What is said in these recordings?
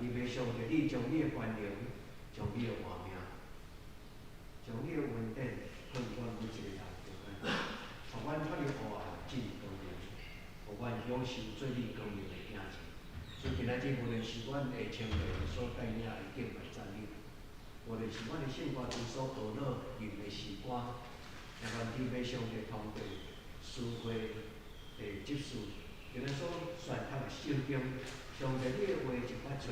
伫要上帝，你将你的关联，将你的画面，将你的稳定分管每一个人，就安尼。互阮发了互啊，进光明，互阮享受做你光明的行程。所以今仔日无论是阮的青年所带领的敬拜赞美，无论是阮的圣歌之所学乐吟的诗歌，也愿主要上帝通过诗会的集数，今仔所选读的圣经，上帝你的话一发出，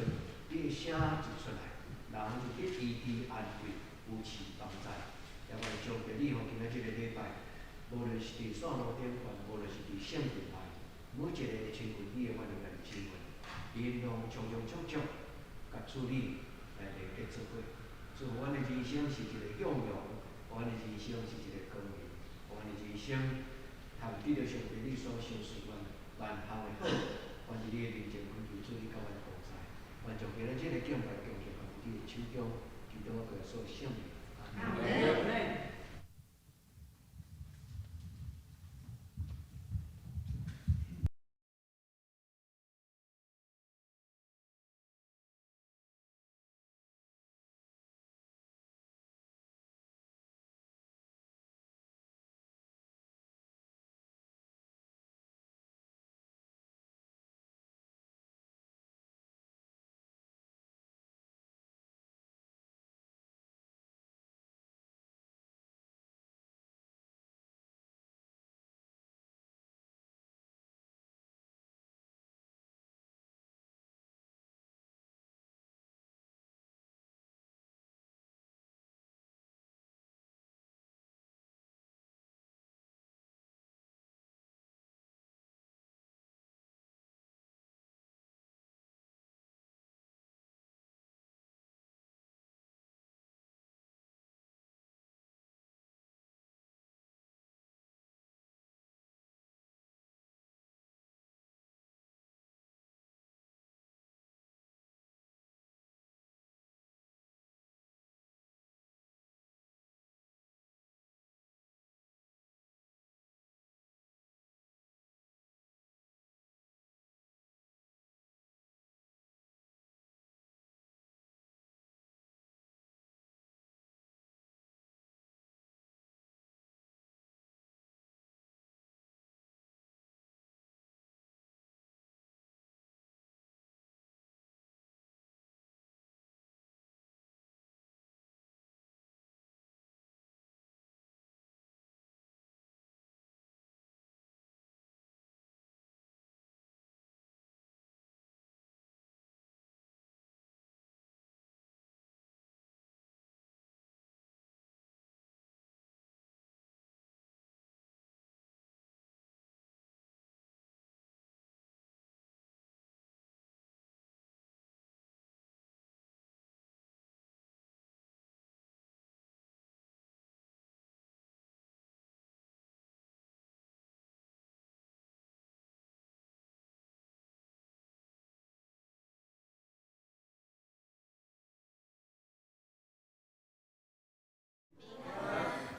你的声一出来，人就得医治安慰，扶持帮助。也愿上帝你互今仔日个礼拜，无论是伫线路顶悬，无论是伫圣殿内，每一个亲近你的阮都来亲近，因用充充足足，甲处理来连结做伙。所以阮的人生是一个向荣，阮的人生是一个光明，阮的人生通得到上帝你所赏赐阮万行的好，愿是你的面前恳求主你甲阮同在，愿将今仔日个敬拜敬献到你的手中，祈祷我所圣名。阿门。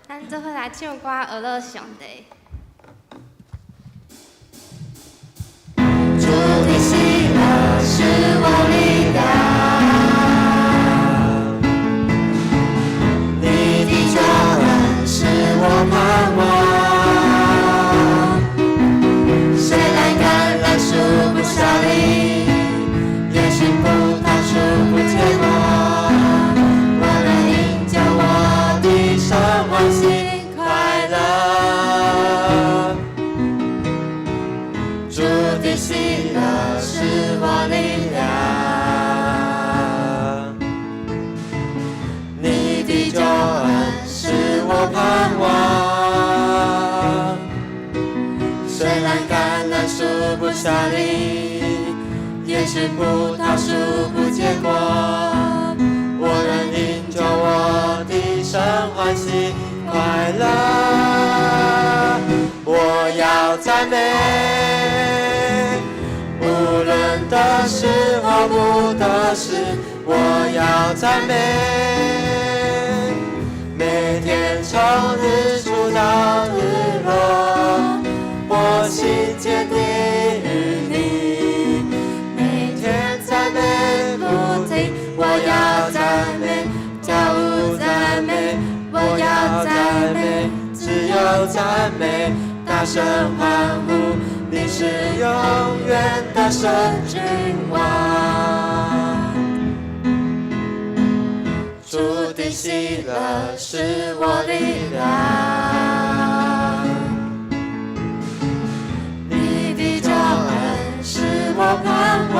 咱做伙来唱歌，学乐上帝。主的喜乐是我力量，你的救恩是我盼望。谁来橄榄树不效力，也是葡萄树不结果。我能引救我的生欢喜快乐。主的喜乐是我力量，你的救恩是我盼望。虽然橄榄树不效力，也是葡萄树不结果，我能引救我的生欢喜快乐。我要赞美，无论得失或不得失，我要赞美。每天从日出到日落，我心坚定于你。每天赞美不声欢呼，你是永远的神君王。主的喜乐是我力量，你的救恩是我盼望。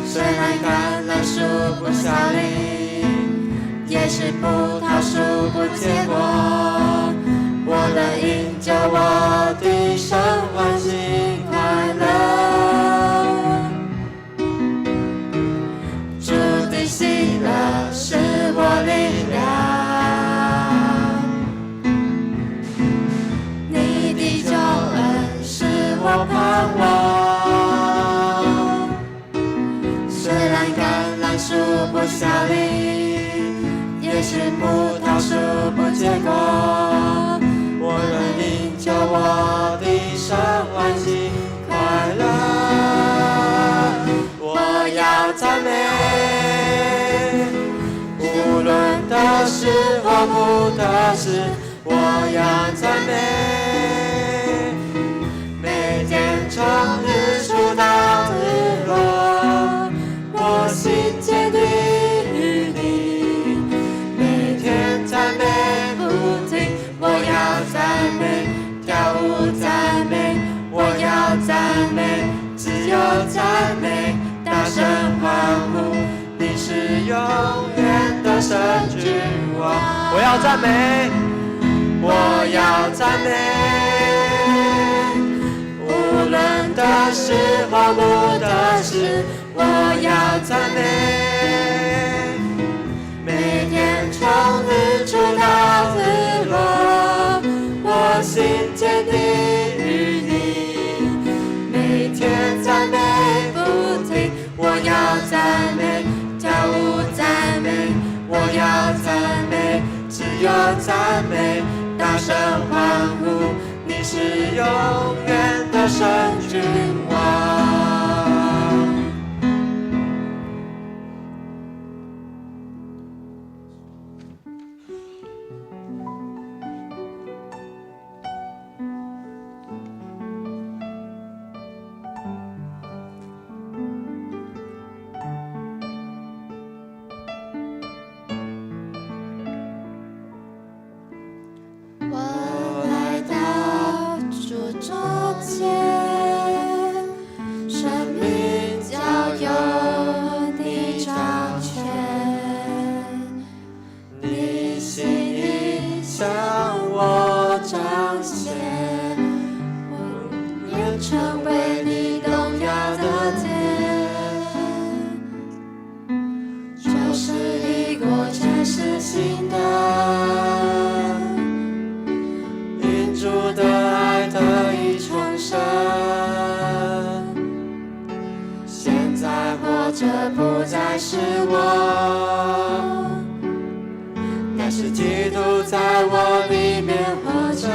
虽然橄榄树不效力，也是葡萄树不结果，我能因救我的神欢喜快乐。主的喜乐是我力量，你的救恩是我盼望。虽然橄榄树不效力，也是葡萄树不结果，我能因救我的神欢喜快乐。我要赞美，无论得失或不得失，我要赞美。每天从日出到日落，我心坚定于你。每天赞美不停，我要赞美，跳舞赞美，我要赞美，只有赞美，大声欢呼，你是永远的神君王。我要赞美，我要赞美，无论得失或不得失，我要赞美。每天从日出到日落，我心坚定于你。每天赞美不停，我要赞美，跳舞赞美，我要赞美，只有赞美，大声欢呼，你是永远的神君王。我来到主桌前，生命交由你掌权，你心意向我彰显，我愿成为你荣耀的殿，就是一国全是新的。主的爱得以重生，现在活着不再是我，乃是基督在我里面活着。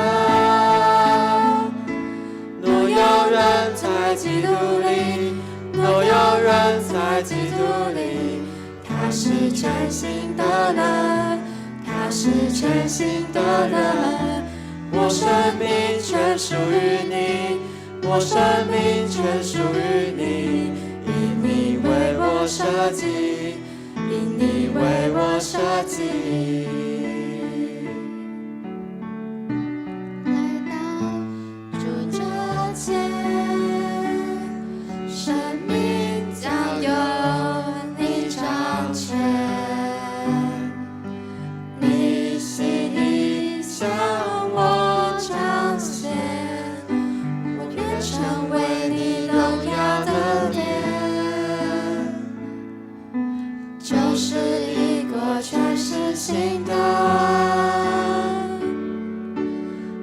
若有人在基督里，若有人在基督里，他是全新的人，他是全新的人。我生命全属于你，我生命全属于你，因你为我设计，因你为我设计。来到主桌前，生命交由你掌权，你心意向我彰显，我愿成为你荣耀的殿，就是一国全是新的。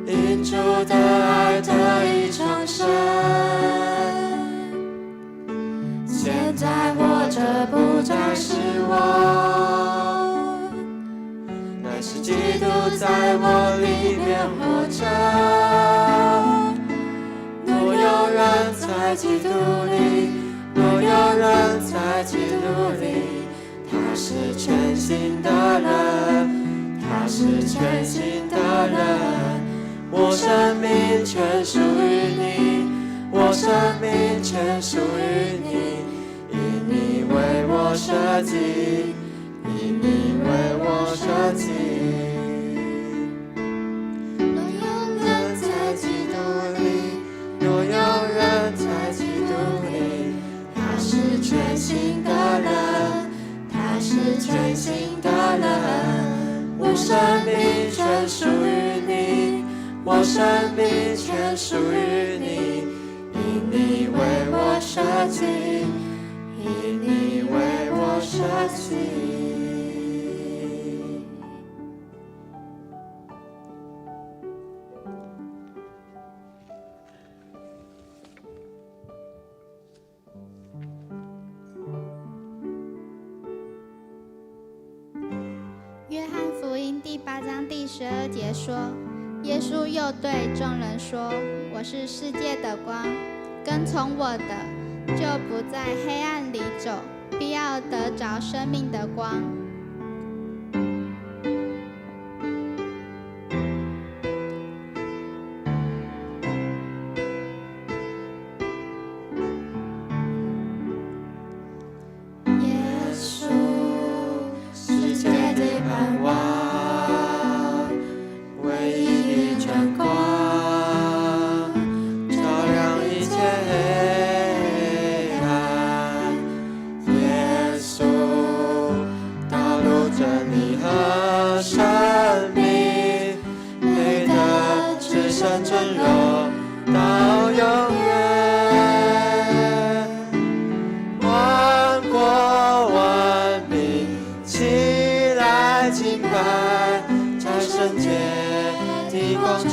因主的爱得以重生，现在活着不再是我，乃是基督在我里面活着。若有人在基督里，若有人在基督里，他是全新的人，他他是全新的人。我生命全属于你，我生命全属于你，因你为我舍己，因你为我舍己。若有人在基督里，若有人在基督里，他是全新的人，他是全新的人。我生命全属于你，我生命全属于你，因你为我舍己，因你为我舍己。约翰福音第8章第12节说，耶稣又对众人说，我是世界的光，跟从我的，就不在黑暗里走，必要得着生命的光。耶稣，世界的盼望，唯一的真光，照亮一切黑暗。耶稣，道路、真理和生命，配得至圣尊荣到永远。万国万民起来敬拜，在圣洁的光中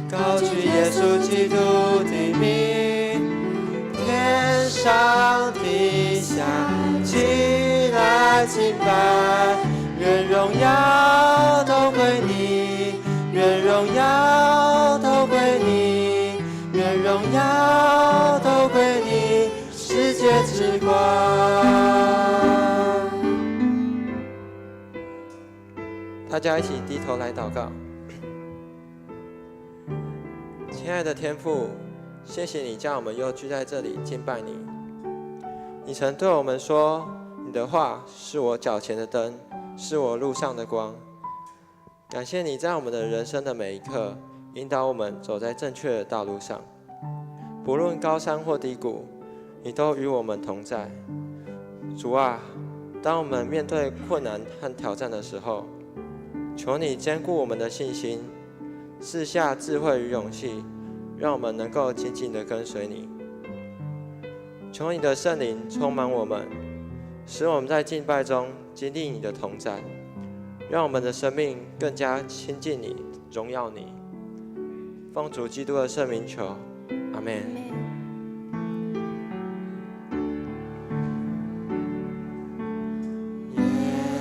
高举耶稣基督的名，天上地下起来敬拜，愿荣耀都归你，愿荣耀都归你，愿荣耀都归你，世界之光。大家一起低头来祷告。亲爱的天父，谢谢你将我们又聚在这里敬拜你。你曾对我们说，你的话是我脚前的灯，是我路上的光。感谢你在我们的人生的每一刻，引导我们走在正确的道路上。不论高山或低谷，你都与我们同在。主啊，当我们面对困难和挑战的时候，求你坚固我们的信心，赐下智慧与勇气，让我们能够紧紧地跟随你。求你的圣灵充满我们，使我们在敬拜中经历你的同在，让我们的生命更加亲近你，荣耀你。奉主基督的圣名求，阿们。耶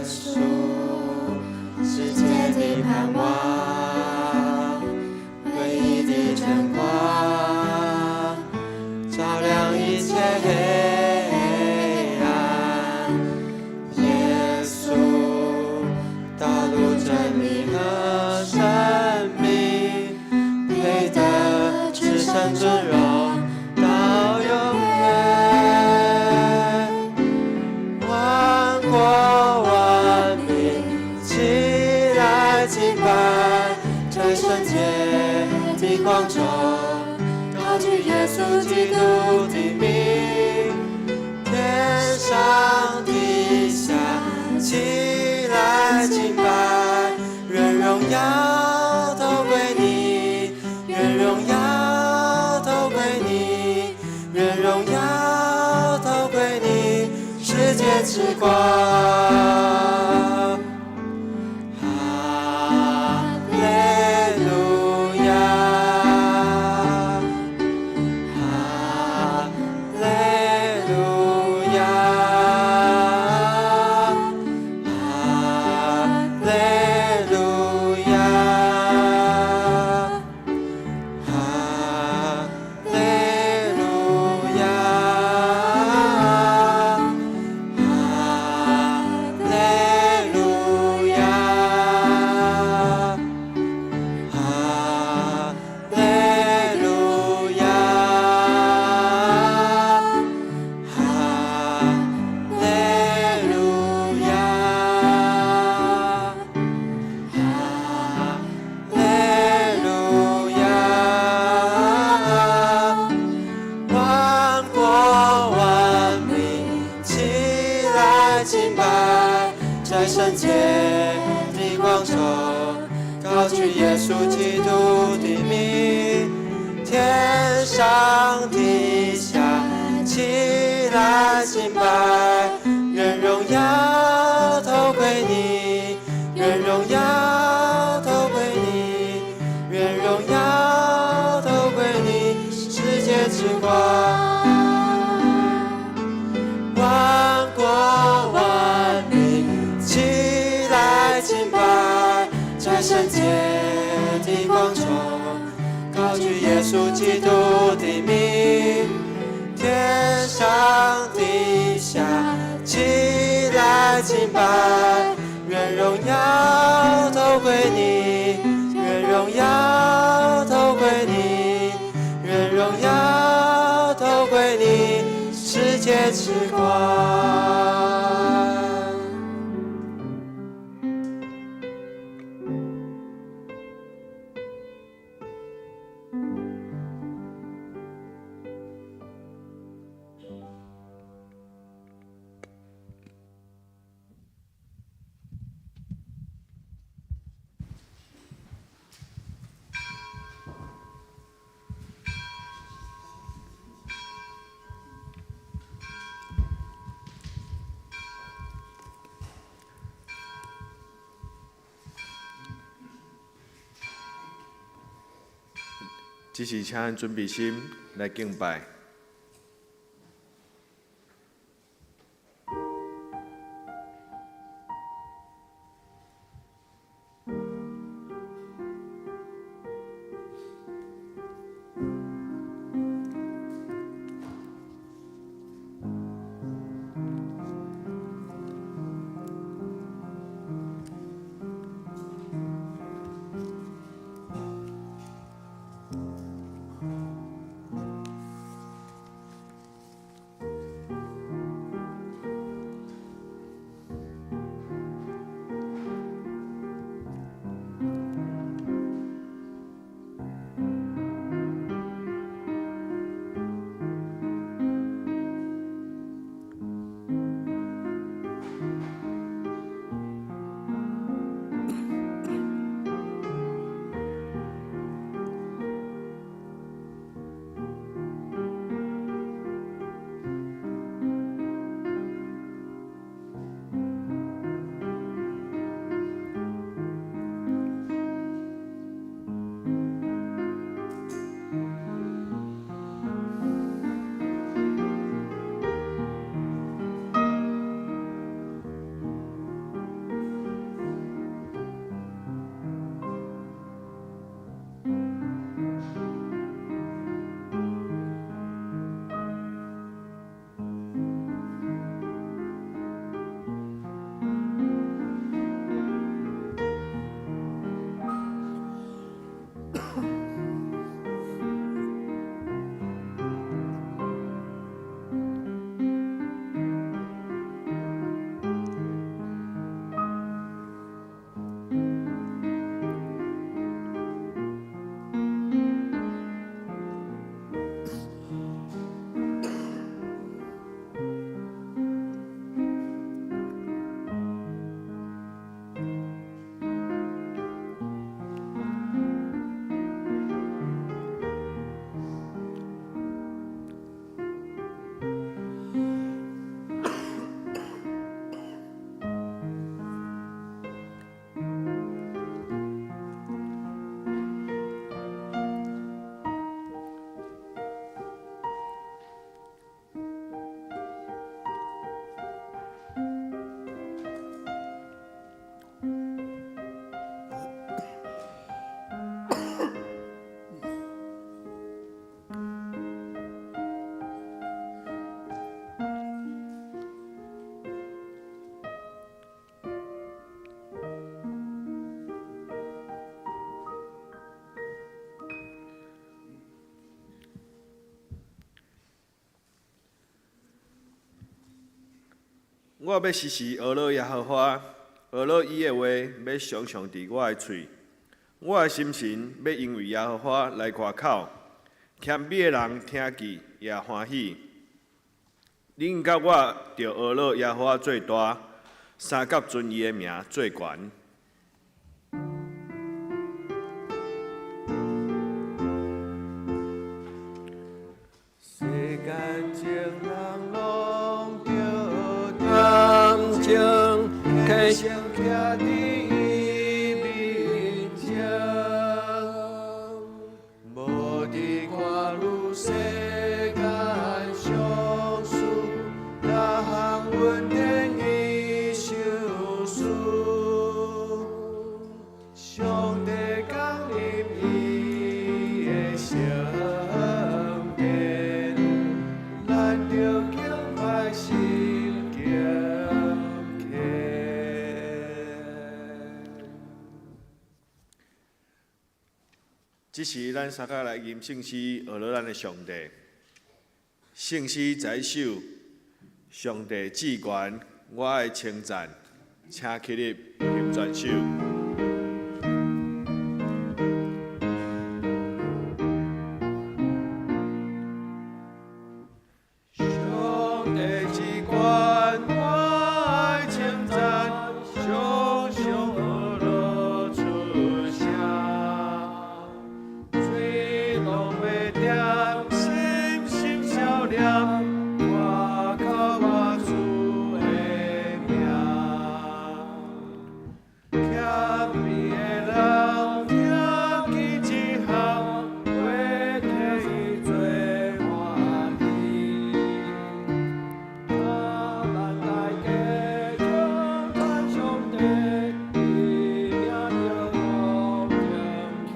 稣，世界的盼望，唯一的真光，照亮一切黑暗。耶稣，道路、真理和生命，配得至圣尊荣到永远。万国万民起来敬拜，在圣洁的光中高举耶稣基督的名，天上地下起来敬拜，愿荣耀都归你，愿荣耀都归你，愿荣耀都归你，世界之光。哈在圣洁的光中，高举耶稣基督的名，天上地下起来敬拜，愿荣耀都归你，愿荣耀都归你，愿荣耀都归你，世界之光。万国万民起来敬拜，在圣洁的光中，高举耶稣基督的名，天上地下起来敬拜，愿荣耀都归你，愿荣耀都归你，愿荣耀都归你，世界之光。只是请咱准备心来敬拜。我要时时学乐耶和华，学乐伊的话要常常伫我的嘴。我的心神要因为耶和华来夸口，谦卑的人听见也欢喜。恁甲我着学乐耶和华最大，三甲尊伊的名最悬。世间情人拢着同情，开心徛伫伊面前，无伫看愈世间相思，各项稳定伊相思，上帝降临伊的心。这是咱三甲来吟圣诗，学了咱的上帝。圣诗在手，上帝至悬，我爱称赞，请起立吟全首。上帝至悬，我爱称赞，常常学了出声。点心心笑脸，我靠我主的名。欠伊的人听见一项，会替伊做欢喜。咱大家称赞上帝，伊名着高升起。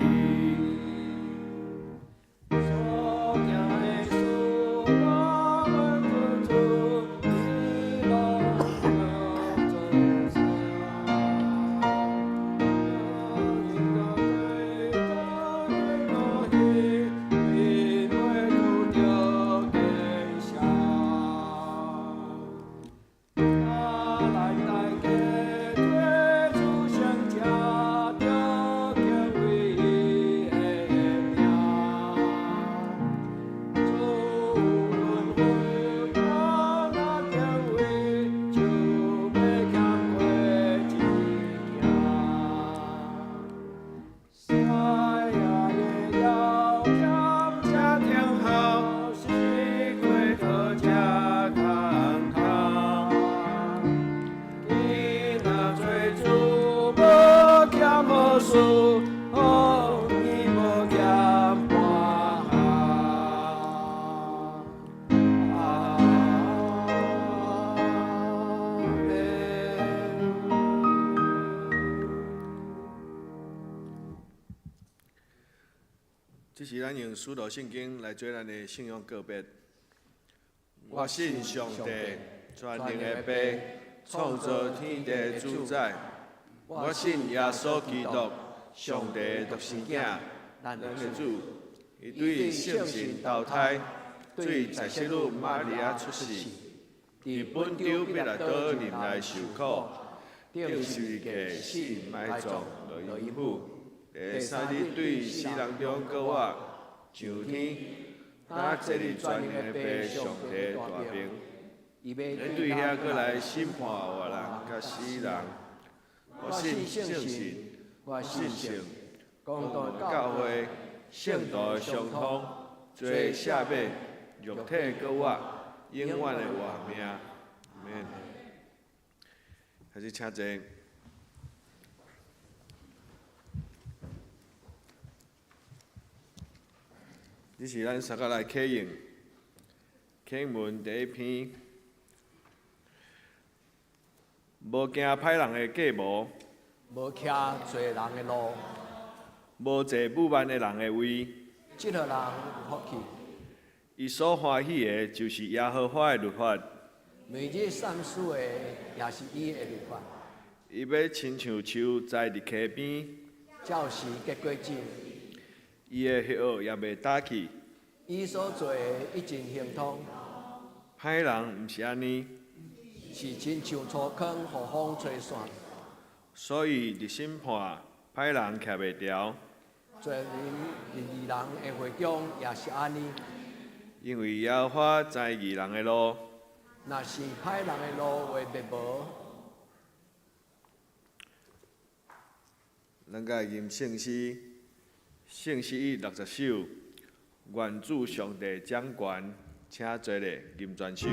这是咱用使徒圣经来做咱的信仰告别。我信上帝，全能的爸，创造天地主宰。我信耶稣基督，上帝独生囝，咱的主。伊对圣神投胎，对在世女玛利亚出世，伫本州必来岛林内受苦，顶十字架死埋葬落阴府。第三日对死人中搁活上天，打这日全能的爸上帝大名，伊对遐搁来审判活人甲死人。我信圣神，我信圣，公道的教会，圣道的相通，做赦免，肉体搁活，永远的活命。阿们。开始请坐。这是咱三甲来启应，启文第一篇，无惊歹人的计谋，无徛罪人的路，无坐武万的人的位。这个人有福气。伊所欢喜的，就是耶和华的律法。每日善事的，也是伊的律法。伊要亲像树栽伫溪边，照时结果子。伊的叶也袂打去。伊所做的一尽行通。歹人毋是安尼，是亲像粗坑，予风吹散。所以伫审判，歹人徛袂牢。做人义人的会中也是安尼。因为耶和华知义人的路。若是歹人的路话灭无，咱甲吟圣诗，圣诗一60首，愿主上帝掌权，请坐咧吟全首。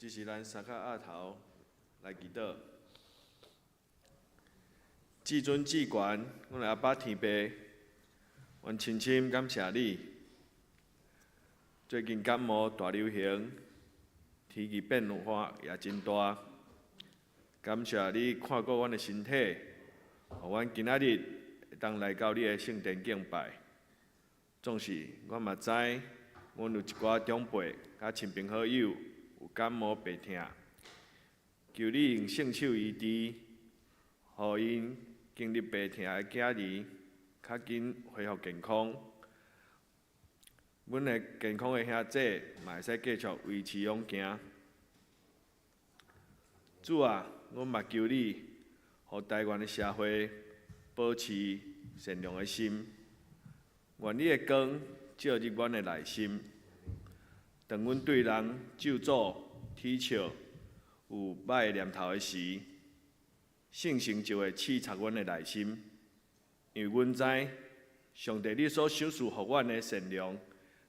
这是咱三脚鸭头来祈祷。至尊至权，阮阿爸天父，阮深深感谢你。最近感冒大流行，天气变化也真大。感谢你看顾阮的身体，互阮今仔日会当来到你的圣殿敬拜。总是阮嘛知，阮有一寡长辈甲亲朋好友有感冒病痛，求你用圣手医治，互因经历病痛的囝儿较紧恢复健康。阮的健康的兄弟嘛会使继续维持勇行。主啊，阮嘛求你，互台湾的社会保持善良的心，愿你的光照入阮的内心。当阮对人咒诅、踢笑有歹的念头的时，圣神就会刺插阮的内心，因为阮知上帝你所赏赐予阮的善良，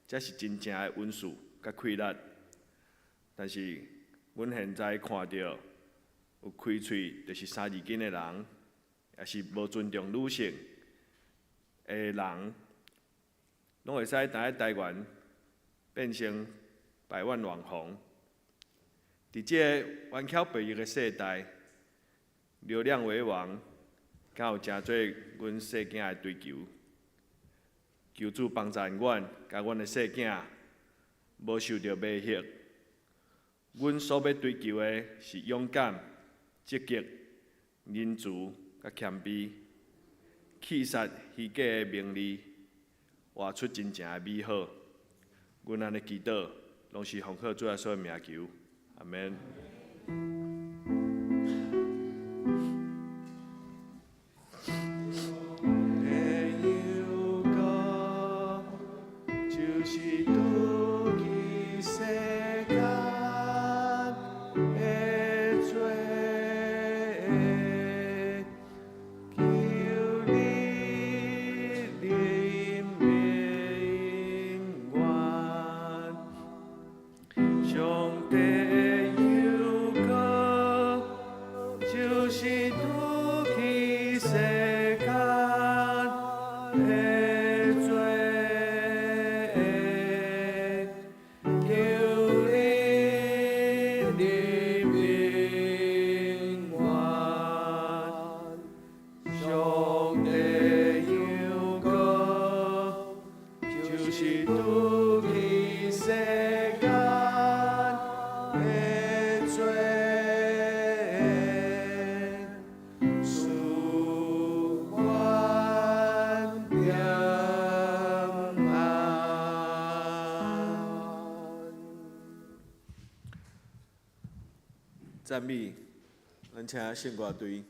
才是真正的恩赐甲快乐。但是阮现在看到有开喙就是三字经的人，也是无尊重女性的人，拢会使在台湾变成百万网红。伫这个弯巧培育的世代，流量为王，敢有真侪阮细囝的追求。求主帮助阮，甲阮的细囝无受到迷惑。阮所要追求的是勇敢、积极、仁慈、甲谦卑，气杀虚假的名利，活出真正的美好。阮安尼祈祷，拢是奉靠主耶稣的名求，阿免。求拄去世间的罪，使阮平安。赞美，咱请圣歌队。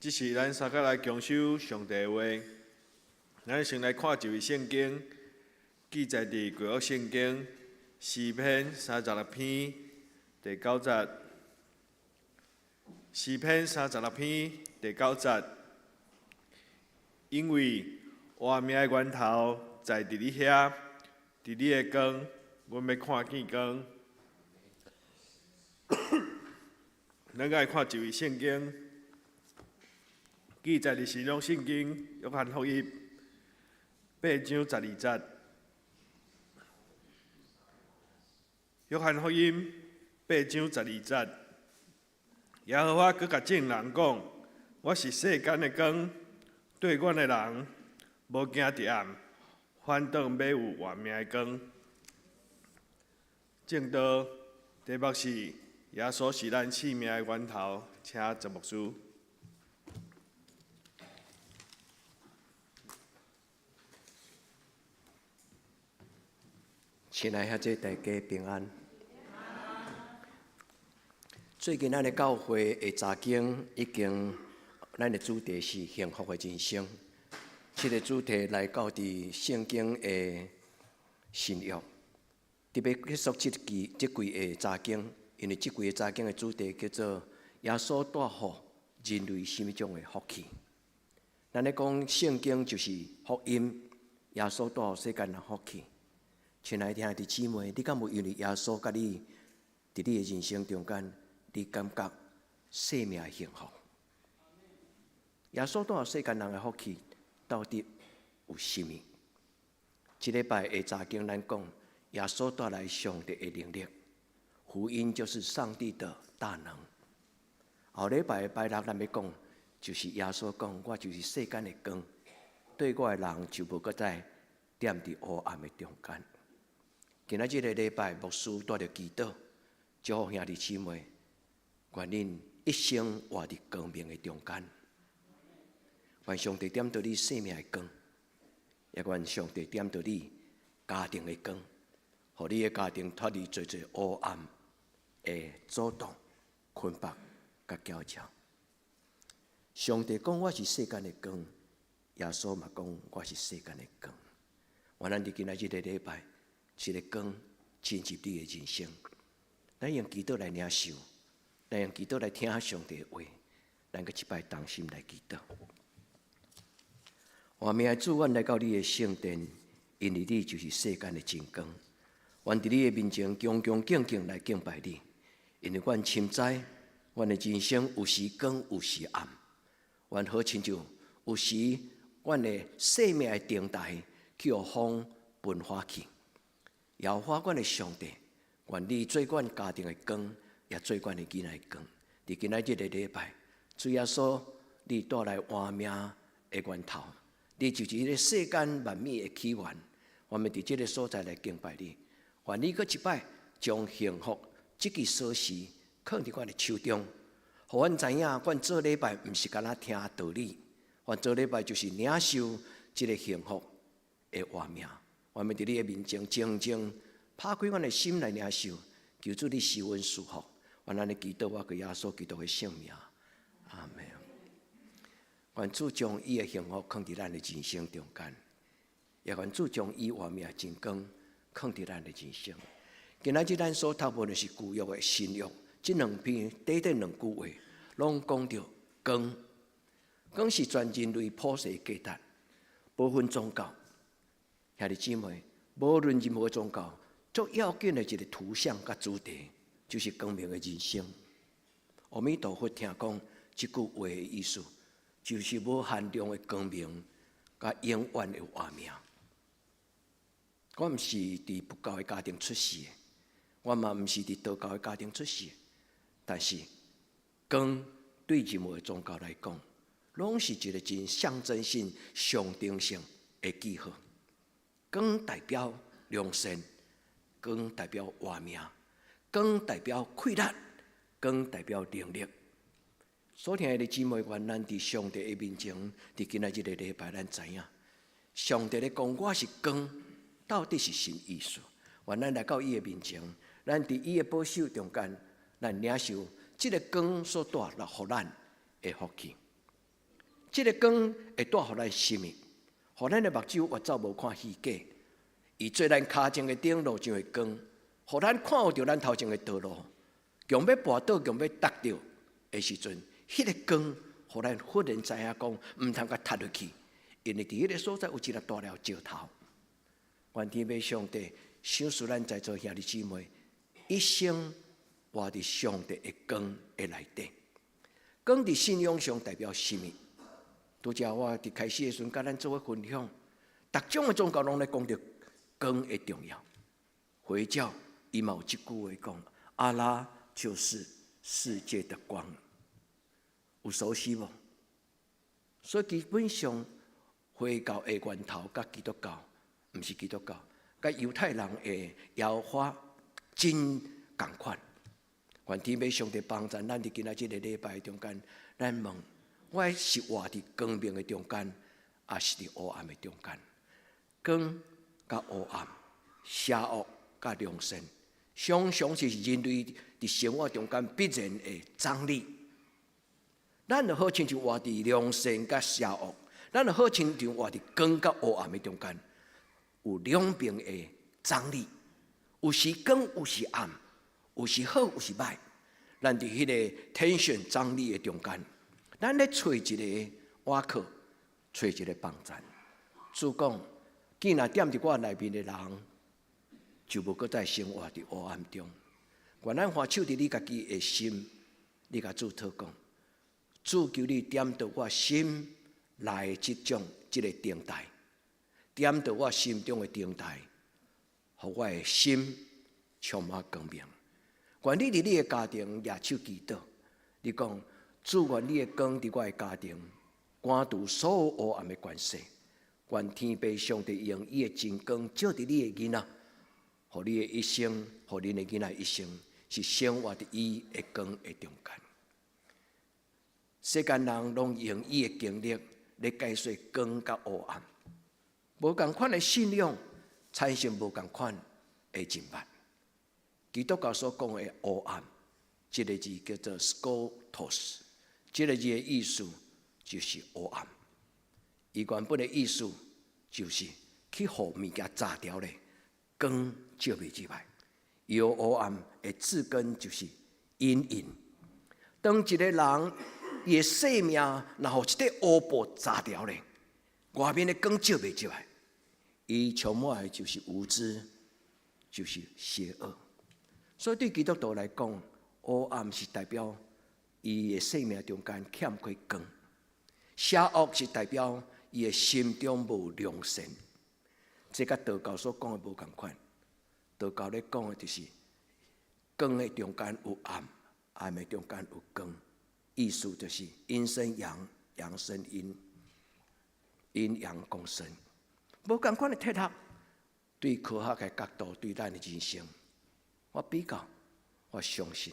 即是咱三个来强守上帝的话。咱先来看一位圣经，记载伫旧约圣经诗篇36篇第9节。诗篇36篇第9节，因为活命的源头在伫你遐，伫你的光，阮要看见光。咱来看一位圣经。记载伫新约圣经约翰福音8章12节，约翰福音8章12节，耶和华搁甲众人讲：我是世间的光，对阮的人无惊伫暗，反倒要有活命的光。正道题目是耶稣是咱生命的源头，请陈牧师。亲爱的大家平安。最近咱的教会的查经已经，咱的主题是幸福的人生。这个主题来到伫圣经的新约，特别结束这几个查经，因为这几个查经的主题叫做耶稣带予人类什么种的福气。咱咧讲圣经就是福音，耶稣带予世间人福气。亲爱的兄弟姊妹，你敢有因为耶稣甲你伫你的人生中间，你感觉生命的幸福？耶稣带予世间人的福气到底有甚物？这礼拜的查经咱讲，耶稣带来上帝的能力，福音就是上帝的大能。后礼拜的拜六咱要讲，就是耶稣讲，我就是世间的光，对我的人就无搁再踮伫黑暗的中间。今仔日个礼拜，牧师带着祈祷，祝福兄弟姊妹，愿恁一生活伫光明的中间。愿上帝点到你生命的光，也愿上帝点到你家庭的光，互你的家庭脱离最黑暗的阻挡、捆绑甲搅扰。上帝讲我是世间的光，耶稣嘛讲我是世间的光。愿咱伫今仔日个礼拜。这个光进入你的人生，咱用祈祷来领受，咱用祈祷来听上帝的话，咱搁一摆同心来祈祷。愿命的主，阮来到你的圣殿，因为你就是世间的真光。愿伫你的面前恭恭敬敬来敬拜你，因为阮深知，阮的人生有时光，有时暗。愿好亲像有时阮的生命的灯台去互风分化去。摇花阮的上帝，愿你做阮家庭的光，也做阮的囡仔的光。伫今仔日的礼拜，主耶稣，你带来活命的源头，你就是迄个世间万物的起源。我们伫这个所在来敬拜你，愿你搁一摆将幸福这支锁匙放伫阮的手中，互阮知影，阮做礼拜毋是干那听道理，阮做礼拜就是领受这个幸福的活命。我们伫你的面前静静拍开阮的心来领受，求主你施恩赐福。愿咱的祈祷，我给耶稣基督的圣名，阿门。愿主将伊的幸福放伫咱的人生中间，也愿主将伊活命真光放伫咱的人生。今仔日咱所读本的是旧约的新约，这两篇短短两句话，拢讲到光。光是全人类普世价值，无分宗教。兄弟姊妹，无论任何宗教，最要紧的一个图像甲主题，就是光明的人生。阿弥陀佛听讲这句话的意思，就是无限量的光明，甲永远的活命。我毋是伫佛教的家庭出世的，我嘛毋是伫道教的家庭出世的，但是光对任何宗教来讲，拢是一个真象征性、象征性的记号。光代表良善，光代表活命，光代表快乐，光代表能力。所听的姊妹，愿咱伫上帝的面前，伫今仔日的礼拜，咱知影，上帝咧讲我是光，到底是什么意思？愿咱来到伊的面前，咱伫伊的保守中间，咱领受这个光所带来互咱的福气。这个光会带互咱什么？互咱的目睭越走无看虚假，伊做咱脚前的灯，路上的光，互咱看到咱头前的道路，强要跋倒，强要踏着的时阵，迄个光，互咱忽然知影讲，毋通甲踏落去，因为伫迄个所在有一个大了石头。愿天父上帝赏赐咱在座兄弟姊妹，一生活伫上帝的光的内底。光伫信仰上代表什么？拄则我伫开始的时阵，甲咱做伙分享，逐种的宗教拢咧讲到光的重要。回教伊嘛有一句话讲：阿拉就是世界的光。有熟悉无？所以基本上，回教的源头甲基督教，毋是基督教，甲犹太人的耶和华真同款。愿天父上帝帮助咱伫今仔日个礼拜中间，咱问：我是活伫光明的中间，还是伫黑暗的中间？光甲黑暗，邪恶甲良善，常常是人类伫生活中间必然的张力。咱就好亲像活伫良善甲邪恶，咱就好亲像活伫光甲黑暗的中间，有两边的张力，有时光，有时暗。有时好，有时歹，咱伫迄个天选张力的中间，咱咧找一个倚靠，找一个帮助。主讲，既然踮伫我内面的人，就无搁再生活伫黑暗中。愿咱欢手伫你家己的心，你甲主祷讲，主求你点到我心内即个灯台，点到我心中的灯台，互我的心充满光明。愿你伫你的家庭举手祈祷，你讲主，愿你的光伫我的家庭，赶除所有黑暗的关系。愿天父上帝用伊的真光照伫你的囡仔，互你的一生，互恁的囡仔一生是生活伫伊的光的中间。世间人拢用伊的经历来解说光甲黑暗，无共款的信仰产生无共款的人物。基督教所讲的黑暗，这个字叫做 skotos， 这个字的意思就是黑暗。伊原本的意思就是去互物件炸掉咧，光照袂入来。有黑暗的字根就是阴影。当一个人伊的生命然后一块乌布炸掉咧，外面的光照袂入来，伊充满的就是无知，就是邪恶。所以对基督徒来讲，黑暗是代表伊的生命中间欠缺光，邪恶是代表伊的心中无良善。这甲道教所讲的无同款。道教咧讲的就是光的中间有暗，暗的中间有光，意思就是阴生阳，阳生阴，阴阳共生。无同款的铁学，对科学的角度，对咱的人生。我比较，我相信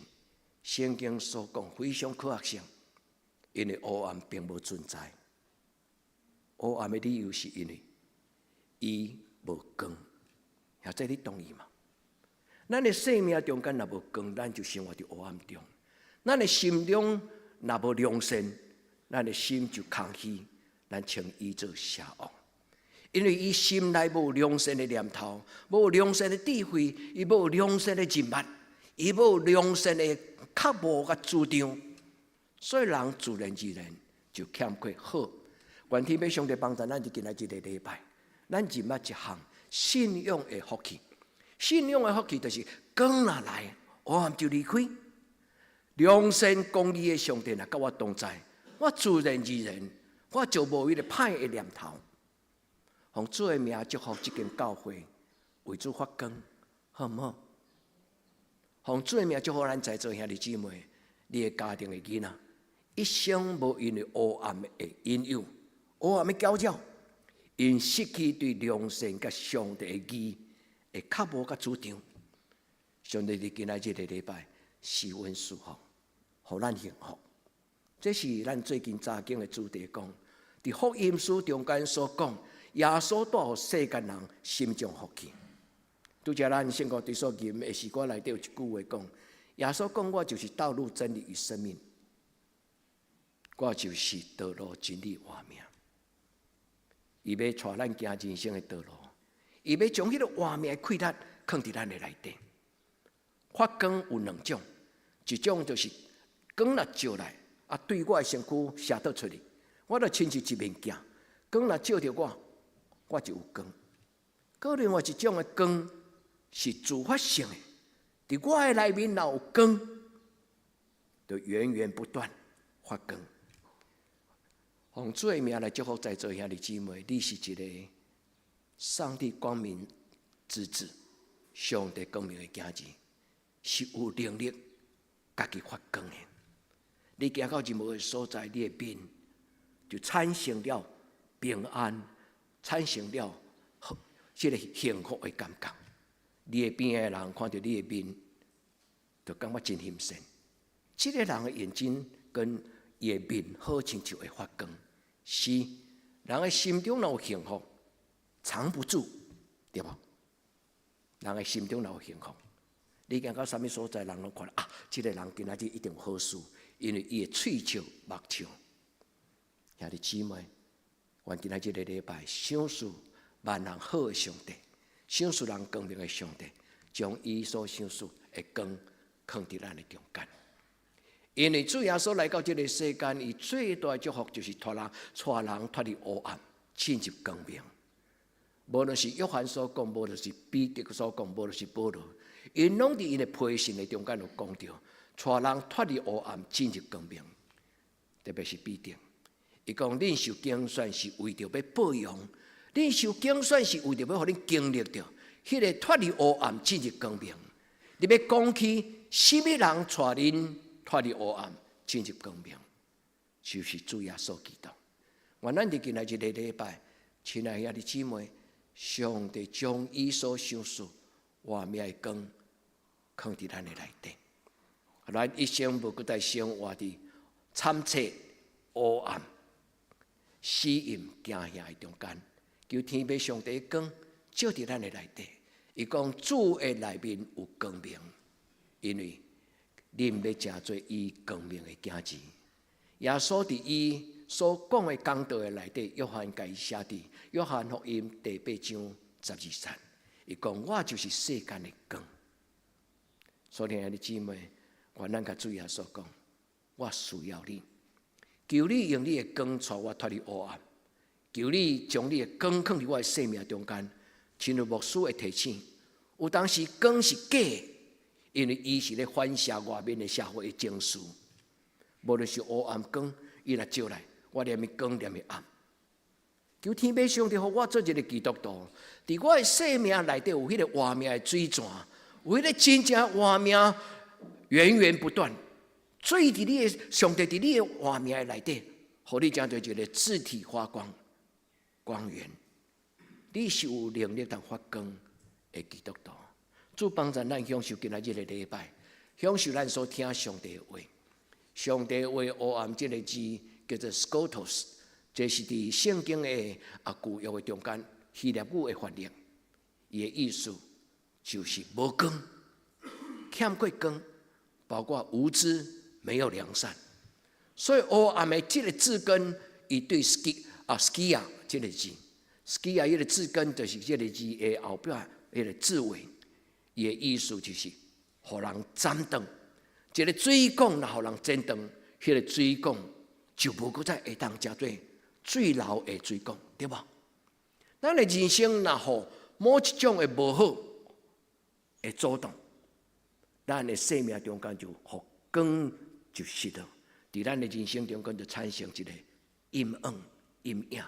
圣经所讲非常科学性，因为黑暗并无存在。黑暗的理由是因为伊无光，现在你同意吗？咱的生命中间若无光，咱就生活伫黑暗中；咱的心中若无良善，咱的心就空虚，咱称伊做邪恶。因为伊心内无良善的念头，无良善的智慧，伊无良善的人物，伊无良善的觉悟甲主张，所以人自然而然就欠缺好。愿天父上帝帮助咱，就今仔日个礼拜，咱入捌一项信仰的福气。信仰的福气就是光若来，黑暗就离开。良善公义的上帝若甲我同在，我自然而然，我就无迄个歹的念头。奉主的名祝福这间教会，为主发光，好唔好？奉主的名祝福咱在座兄弟姊妹，你的家庭的囡仔，一生无因为黑暗的引诱、黑暗的搅扰，因失去对良善甲上帝的义的觉悟甲主张。上帝伫今仔日个礼拜施恩赐福，互咱幸福。这是咱最近查经的主题讲，伫福音书中间所讲。耶稣带予世间人心中福气。拄则咱圣经伫所吟的诗歌内底有一句话讲：耶稣讲，我就是道路、真理与生命，我就是道路、真理、活命。伊要带咱行人生的道路，伊要将迄个活命的气力放伫咱的内底。发光有两种，一种就是光若照来，对我的身躯射倒出去，我就亲像一面镜，光若照着我。我就有光。个另外一种的光是自发性的，伫我的内面若有光，就源源不断发光。奉主的名来祝福在座兄弟姊妹，你是一个上帝光明之子，上帝光明的子，是有能力家己发光的。你行到任何的所在，你的面就产生了平安。产生了这个幸福的感觉，你的边的人看到你的面，就感觉真欣赏。这个人的眼睛跟伊的面好亲像会发光，是人的心中若有幸福，藏不住，对无？人的心中若有幸福，你行到什么所在，人拢看到啊，这个人今仔日一定有好事，因为伊的喙笑目笑。兄弟姊妹，愿今仔日的礼拜，赏赐万人好的上帝，赏赐人光明的上帝，将伊所赏赐的光放伫咱的中间。因为主耶稣来到这个世间，伊最大的祝福就是带人脱离黑暗，进入光明。无论是约翰所讲，无论是彼得所讲，无论是保罗，因拢伫因的批信的中间有讲到，带人脱离黑暗，进入光明。特别是彼得，伊讲：恁受拣选是为着要保养，恁受拣选是为着要互恁经历着迄个脱离黑暗，进入光明。你要讲起什么人带恁脱离黑暗，进入光明，就是主耶稣基督。愿咱伫今仔日的礼拜，亲爱兄弟姊妹，上帝将伊所赏赐活命的光放伫咱的内底，咱一生无搁再生活伫惨切黑暗、死荫惊吓的中间。求天父上帝的光照伫咱的内底。伊讲主的内面有光明，因为恁要诚做伊光明的子子。耶稣伫伊所讲的讲道的内底，约翰甲伊写伫约翰福音第8章12节，伊讲我就是世间的光。所以兄弟姊妹，愿咱甲主耶稣讲，我需要你，求你用你的光带我脱离黑暗，求你将你的光放伫我的生命中间。亲如牧师的提醒，有当时光是假的，因为伊是咧反射外面的社会的情绪。无论是黑暗光，伊若照来，我念的光念的暗。求天父上帝，互我做一个基督徒，伫我的生命内底有迄个活命的水泉，有迄个真正活命源源不断。水伫你的上帝伫你的活命的内底，互你将做一个自体发光光源。你是有能力当发光的基督徒。主帮助咱享受今仔日的礼拜，享受咱所听上帝的话。上帝的话，黑暗这个字叫做 skotos， 这是伫圣经的旧约的中间希腊语的翻译，伊的意思就是无光、欠过光，包括无知、没有良善。所以黑暗的这个字根，伊对 skia 这个字。skia 迄个字根就是这个字的后壁迄个字尾，伊的意思就是互人斩断。一个水管若互人斩断，迄个水管就无搁再会当食做最牢的水管，对无？咱的人生若互某一种的无好会阻挡，咱的生命中间就互光就失了。伫咱的人生中间就产生一个阴暗、阴影、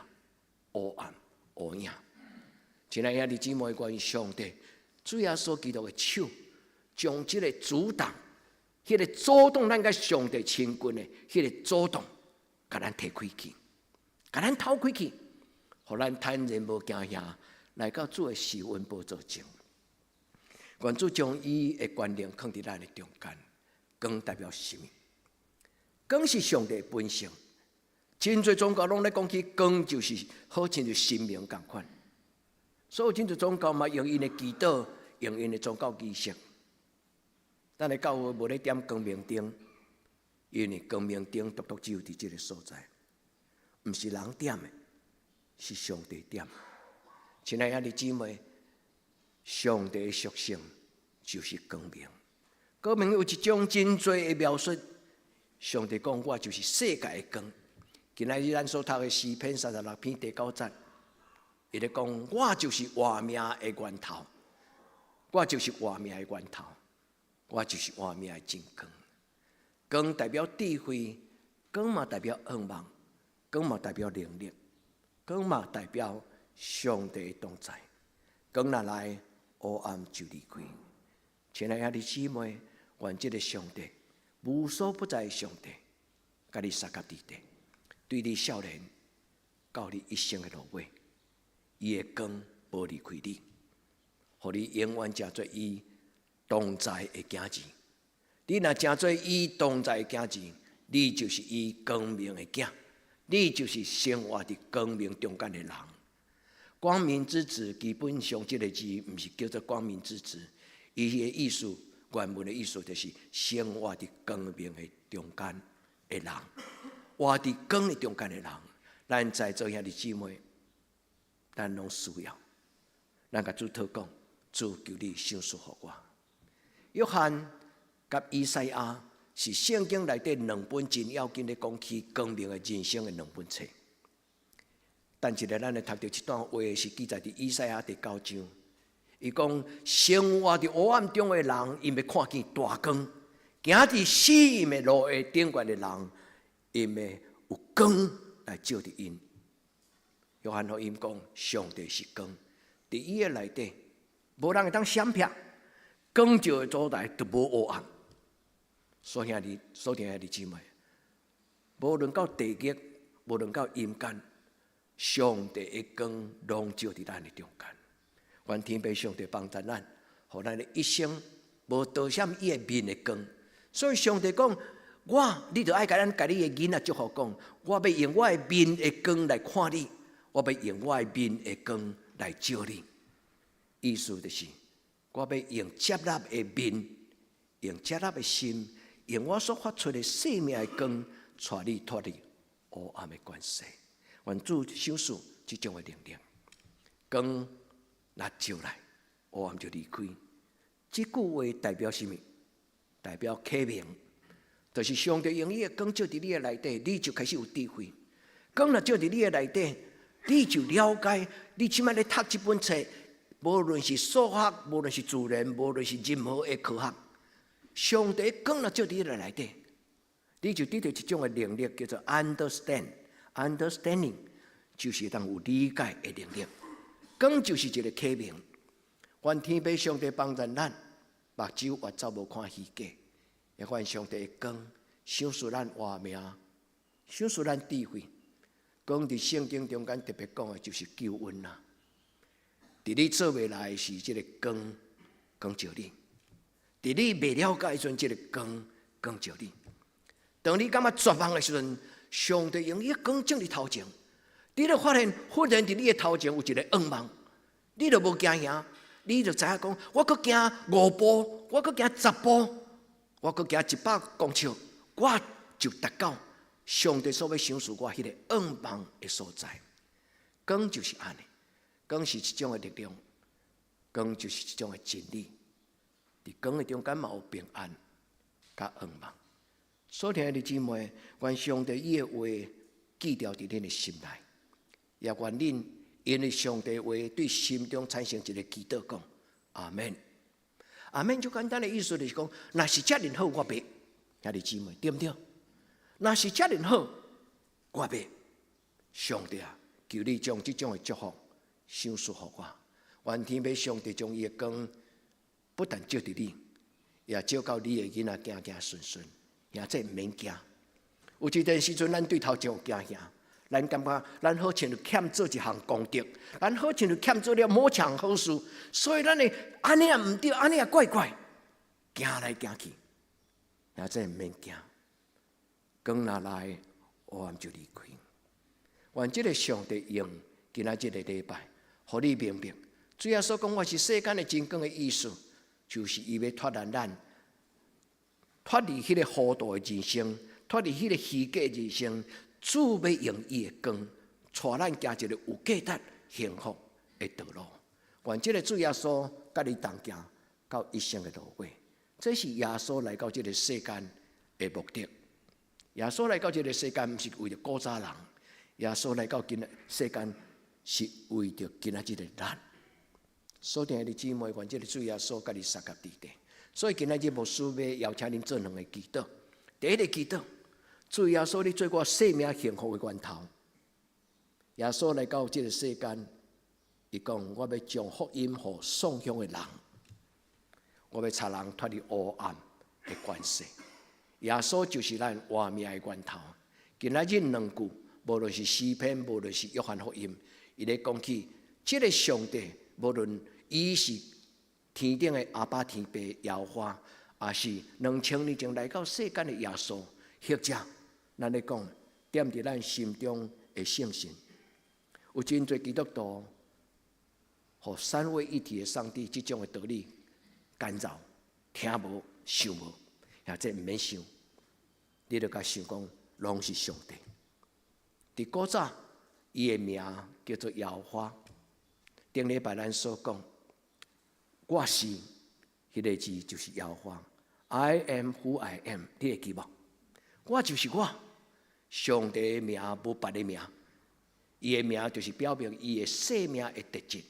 黑暗。黑影，亲爱兄弟姊妹，关于上帝主耶稣基督的手，将这个阻挡、迄个阻挡咱甲上帝亲近的迄个阻挡，甲咱摕开去，甲咱偷开去，互咱坦然无惊吓，来到主的施恩宝座前。愿主将伊的权能放伫咱的中间。光代表什么？光是上帝的本性。真侪宗教拢咧讲起光，就是好亲像神明共款。所以真侪宗教嘛用因的祈祷，用因的宗教仪式。咱的教会无咧点光明灯，因为光明灯独独只有伫这个所在，毋是人点的，是上帝点。亲爱兄弟姊妹，上帝的属性就是光明。光明有一种真侪的描述，上帝讲我就是世界的光。今仔日咱所读的诗篇36篇第9节，伊咧讲：我就是活命的源头，我就是活命的源头，我就是活命的真光。光代表智慧，光嘛代表光芒，光嘛代表能力，光嘛代表上帝的同在。光若来，黑暗就离开。亲爱兄弟姊妹，愿这个上帝无所不在的上帝，甲你三脚地地。对你少年到你一生的路尾，伊的光无离开你，互你永远成做伊同在的囝子。你若成做伊同在的囝子，你就是伊光明的囝，你就是生活伫光明中间的人。光明之子基本上这个字毋是叫做光明之子，伊的意思原文的意思就是生活伫光明的中间的人，活伫光的中间的人。咱在座兄弟姊妹，咱拢需要。咱甲主祷讲，主求你赏赐予我。约翰甲以赛亚是圣经内底两本真要紧的讲起光明的人生的两本册。但是咧，咱咧读到一段话是记载伫以赛亚第9章，伊讲生活伫黑暗中的人，因要看见大光；行伫死荫的路的顶悬的人，因要有光来照伫因。约翰福音讲，上帝是光，伫伊的内底，无人会当闪避，光照的所在就无黑暗。所兄弟姊妹，无论到地狱，无论到阴间，上帝的光笼罩伫咱的中间。愿天父上帝帮助咱，互咱的一生无躲闪伊的面的光。所以上帝讲，你就爱甲咱家己的囡仔祝福讲，我要用我的面的光来看你，我要用我的面的光来照你。意思就是，我要用接纳的面，用接纳的心，用我所发出的生命的光，带你脱离黑暗的关系。愿主赏赐这种的能力，光若照来，黑暗就离开。这句话代表什么？代表启明，就是上帝用伊的光照伫你的内底，你就开始有智慧。光若照伫你的内底，你就了解。你即摆咧读这本册，无论是数学，无论是自然，无论是任何的科学，上帝的光若照伫你的内底，你就得到一种的能力，叫做 understanding， 就是当有理解的能力。光就是一个启明。愿天父上帝帮助咱，目睭越走无看虚假，也愿上帝的光赏赐咱活命，赏赐咱智慧。讲伫圣经中间特别讲的就是救恩啦。伫你做未来是这个光照你；伫你未了解的时阵，这个光照你。当你感觉绝望的时阵，上帝用伊光照你头前，你就发现忽然伫你的头前有一个光芒，你就无惊吓，你就知影讲，我搁行5步，我搁行10步，我搁行100公尺，我就达到上帝所要赏赐我迄个光芒的所在。光就是安尼，光是一种的力量，光就是一种的真理。伫光的中间嘛有平安，甲光芒。所听的姊妹，愿上帝伊的话记牢伫恁的心内，也愿恁因为上帝的话对心中产生一个祈祷，讲阿门。阿门就简单的意思就是讲，若是遮尔好，我别兄弟姊妹，对不对？若是遮尔好，我别上帝啊，求你将这种的祝福赏赐予我。愿天父上帝将伊的光不但照伫你，也照到你的囡仔行行顺顺。也这毋免惊。有一段时阵，咱对头前有惊吓，咱感觉咱好像就欠做一项功德，咱好像就欠做了某项好事，所以咱会安尼也毋对，安尼也怪怪，惊来惊去，也这毋免惊。光若来，黑暗就离开。愿这个上帝用今仔这个礼拜，互你明白，主要所讲我是世间的真光的意思，就是伊要脱离咱。脱离迄个糊涂的人生，脱离迄个虚假的人生，主要用伊的光，带咱行一个有价值、幸福的道路。愿这个主耶稣甲你同行到一生的路尾，这是耶稣来到这个世间的目的。耶稣来到这个世间，毋是为了古早人，耶稣来到今日世间，是为着今仔日的咱。所听的姊妹，愿这个主耶稣甲你杀甲伫地。所以今仔日牧师要邀请恁做2个祈祷。第一个祈祷，主耶稣，你做我生命幸福的源头。耶稣来到这个世间，伊讲：我要将福音予送向的人，我要带人脱离黑暗的关系。耶稣就是咱活命的源头。今仔日2句，无论是诗篇，无论是约翰福音，伊咧讲起这个上帝，无论伊是天顶的阿爸天父耶和华，也是2000年前来到世间的耶稣，或者咱咧讲，踮伫咱心中的圣神。有真侪基督徒，互三位一体的上帝即种的道理干扰、听无、想无，也这毋免想，你著甲想讲，拢是上帝。伫古早，伊的名叫做耶和华。顶礼拜咱所讲，我是迄个字就是耶和华。I am who I am， 你会记无？我就是我。上帝的名无别的名，伊的名就是表明伊的生命的特质。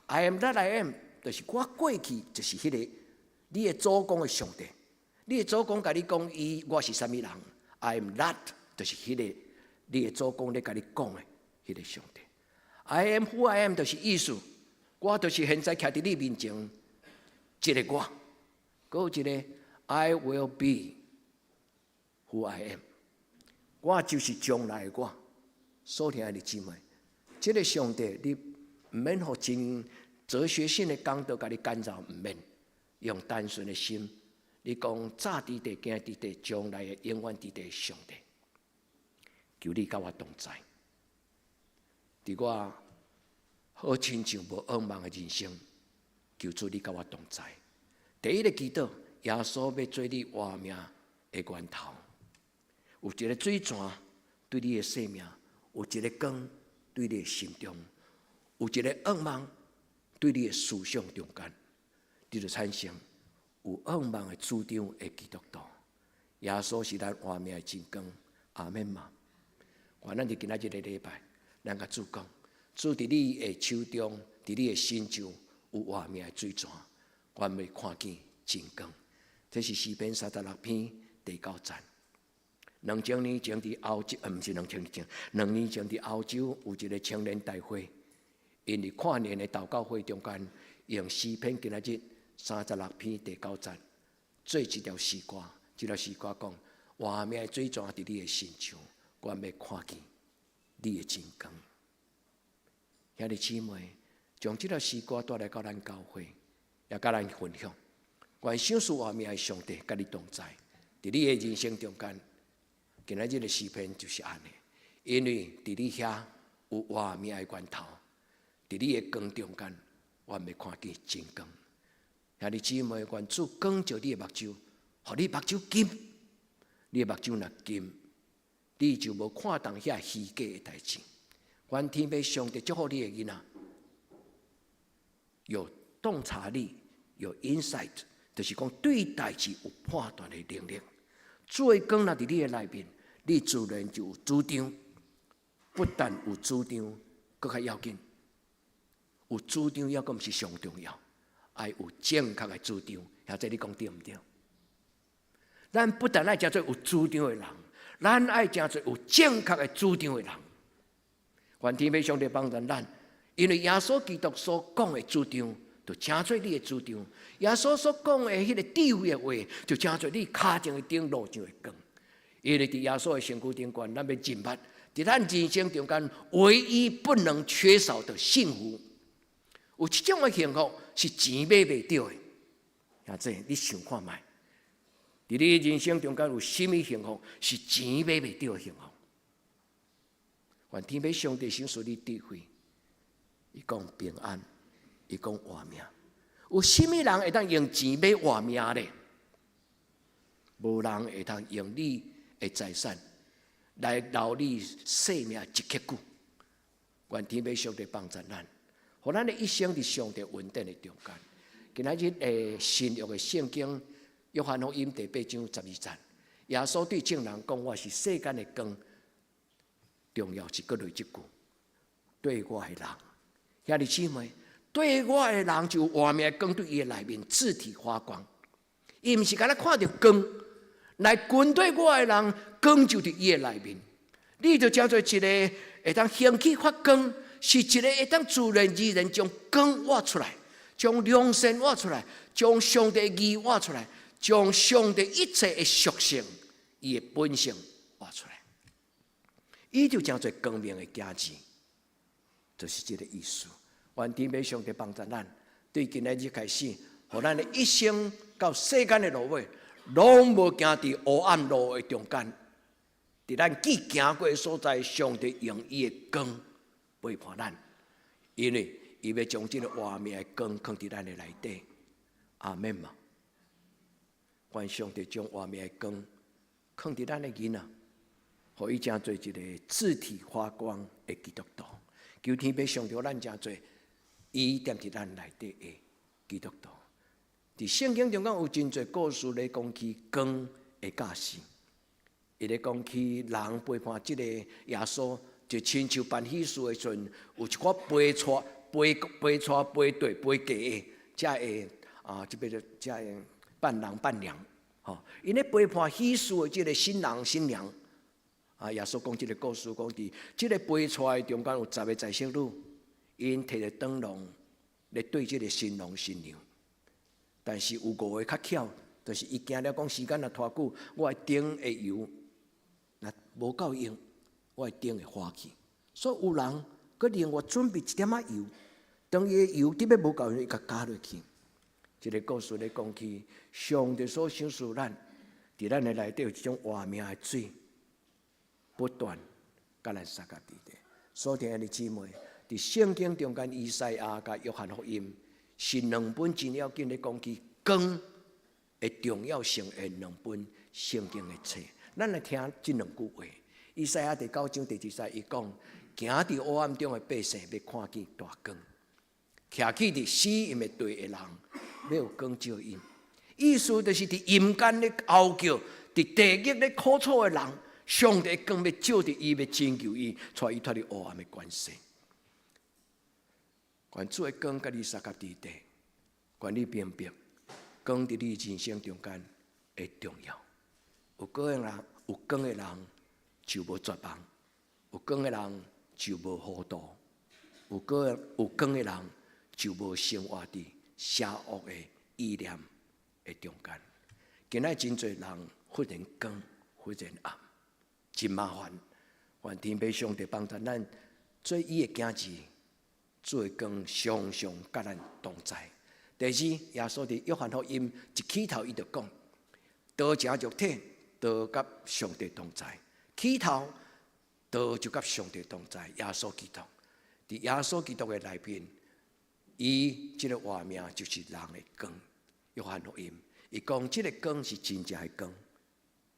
I am that I am， 就是我过去就是迄个你的祖公的上帝。你的祖公甲你讲我是啥物人 ？I am that， 就是迄个你的祖公咧甲你讲的迄个上帝。I am who I am， 就是意思，我就是现在徛伫你面前，一个我，还有一个 I will be who I am， 我就是将来的我。所听的姊妹，这个上帝你毋免互真哲学性的讲道甲你干扰，毋免用单纯的心，你讲早伫地、今伫地、将来的永远伫地的上帝，求你甲我同在。伫我好亲像无往茫的人生，求主你甲我同在。第一个祈祷，耶稣要做你活命的源头。有一个水泉对你的生命，有一个光对你的心中，有一个往茫对你的思想中间，你就产生有往茫的主张的基督徒。耶稣是咱活命的真光，阿免嘛。我咱伫今仔日的礼拜。咱甲主讲，主伫你的手中，伫你的心上有活命的水泉，我未看见真光。这是诗篇36篇第9节。2000年前伫欧洲，毋是2000年前，2年前伫欧洲有一个青年大会，因为跨年的祷告会中间，用诗篇今仔日36篇第9节做一条诗歌。这条诗歌讲，活命的水泉伫你的心上，我未看见你的真光。兄弟姊妹，将这条诗歌带来到咱教会，也甲咱分享。愿赏赐活命的上帝甲你同在，伫你的人生中间，今仔日的诗篇就是安尼。因为伫你遐有活命的源头，伫你的光中间，我未看见真光。兄弟姊妹，愿主光照你的目睭，互你目睭金。你的目睭若金，你就无看重遐虚假的代志。愿天父上帝祝福你的囡仔，有洞察力，有 insight， 就是讲对代志有判断的能力。主的光若伫你的内面，你自然就有主张。不但有主张，更较要紧。有主张抑阁毋是上重要，爱有正确的主张。或者你讲对毋对？咱不但爱真做有主张的人，咱爱真做有正确的主张的人。愿天父上帝帮助咱，因为耶稣基督所讲的主张，就真做你的主张；耶稣所讲的迄个智慧的话，就真做你脚前的顶路上的光。因为伫耶稣的身躯顶端，咱要认捌，伫咱人生中间唯一不能缺少的幸福。有这种的幸福是钱买袂到的。或者你想看卖，伫你人生中间有甚么幸福是钱买袂到的幸福？愿天父上帝赏赐你智慧，伊讲平安，伊讲活命。有甚么人会当用钱买活命呢？无人会当用你的财产来留你生命一刻久。愿天父上帝帮助咱，互咱的一生伫上帝稳定的中间。今仔日新约的圣经约翰福音第8章12节，耶稣对众人讲：“我是世间的光。”重要是搁落一句：对我的人，兄弟姊妹，对我的人就活命的光对伊的内面自体发光。伊毋是敢若看到光来跟对我的人，光就伫伊的内面。你就叫做一个会当兴起发光，是一个会当自然而然将光挖出来，将良善挖出来，将上帝的义挖出来，将上帝一切的属性、伊的本性挖出来。伊就叫做光明的家子，就是这个意思。愿天父上帝帮助咱，对今仔日开始，互咱的一生到世间的路尾，拢无行伫黑暗路的中间。伫咱既行过的所在，上帝用伊的光陪伴咱，因为伊要将这个活命的光放伫咱的内底。阿免嘛！愿上帝将活命的光放伫咱的囡仔，互伊成做一个自体发光的基督徒。求天父上帝咱成做伊踮伫咱内底的基督徒。伫圣经中间有真侪故事咧讲起光的价值。伊咧讲起人背叛即个耶稣，就亲像办喜事的时阵，有一寡背错、背对、背假的，才会即边才会伴郎伴娘。因咧背叛喜事的即个新郎新娘。耶稣讲即个故事，讲伫即个背错的中间有10个在生女，因摕着灯笼咧对即个新郎新娘。但是有5个较巧，就是伊惊了讲时间若拖久，我的灯会油。若无够用，我的灯会花去。所以有人佮另外准备一点仔油，当伊的油特别无够用，伊甲加落去。这个故事咧讲起，上帝所赏赐咱，伫咱的内底有一种活命的水，不断甲咱撒甲伫地。所听的姊妹，伫圣经中间，以赛亚甲约翰福音是2本真要紧咧讲起光的重要性的2本圣经的册。咱来听这2句话。以赛亚第9章第2节，伊讲：行伫黑暗中的百姓要看见大光，徛起伫死荫的地的人要有光照因。意思就是伫阴间咧嚎叫，伫地狱咧苦楚的人，上帝光要照伫伊，要拯救伊，带伊脱离黑暗的关系。愿主的光甲你撒甲伫地，愿你明白光伫你人生中间的重要。有光的人就无绝望，有光的人就无糊涂，有光的人就无生活伫邪恶的意念的中间。今仔真侪人忽然光，忽然暗，真麻烦。愿天父上帝帮助咱做伊的囝子，做光常常甲咱同在。第二，耶稣伫约翰福音一起头伊就讲：道成肉体。道甲上帝同在，起头道就甲上帝同在。耶稣基督，伫耶稣基督的内面，伊即个活命就是人的光。约翰福音，伊讲即个光是真正的光，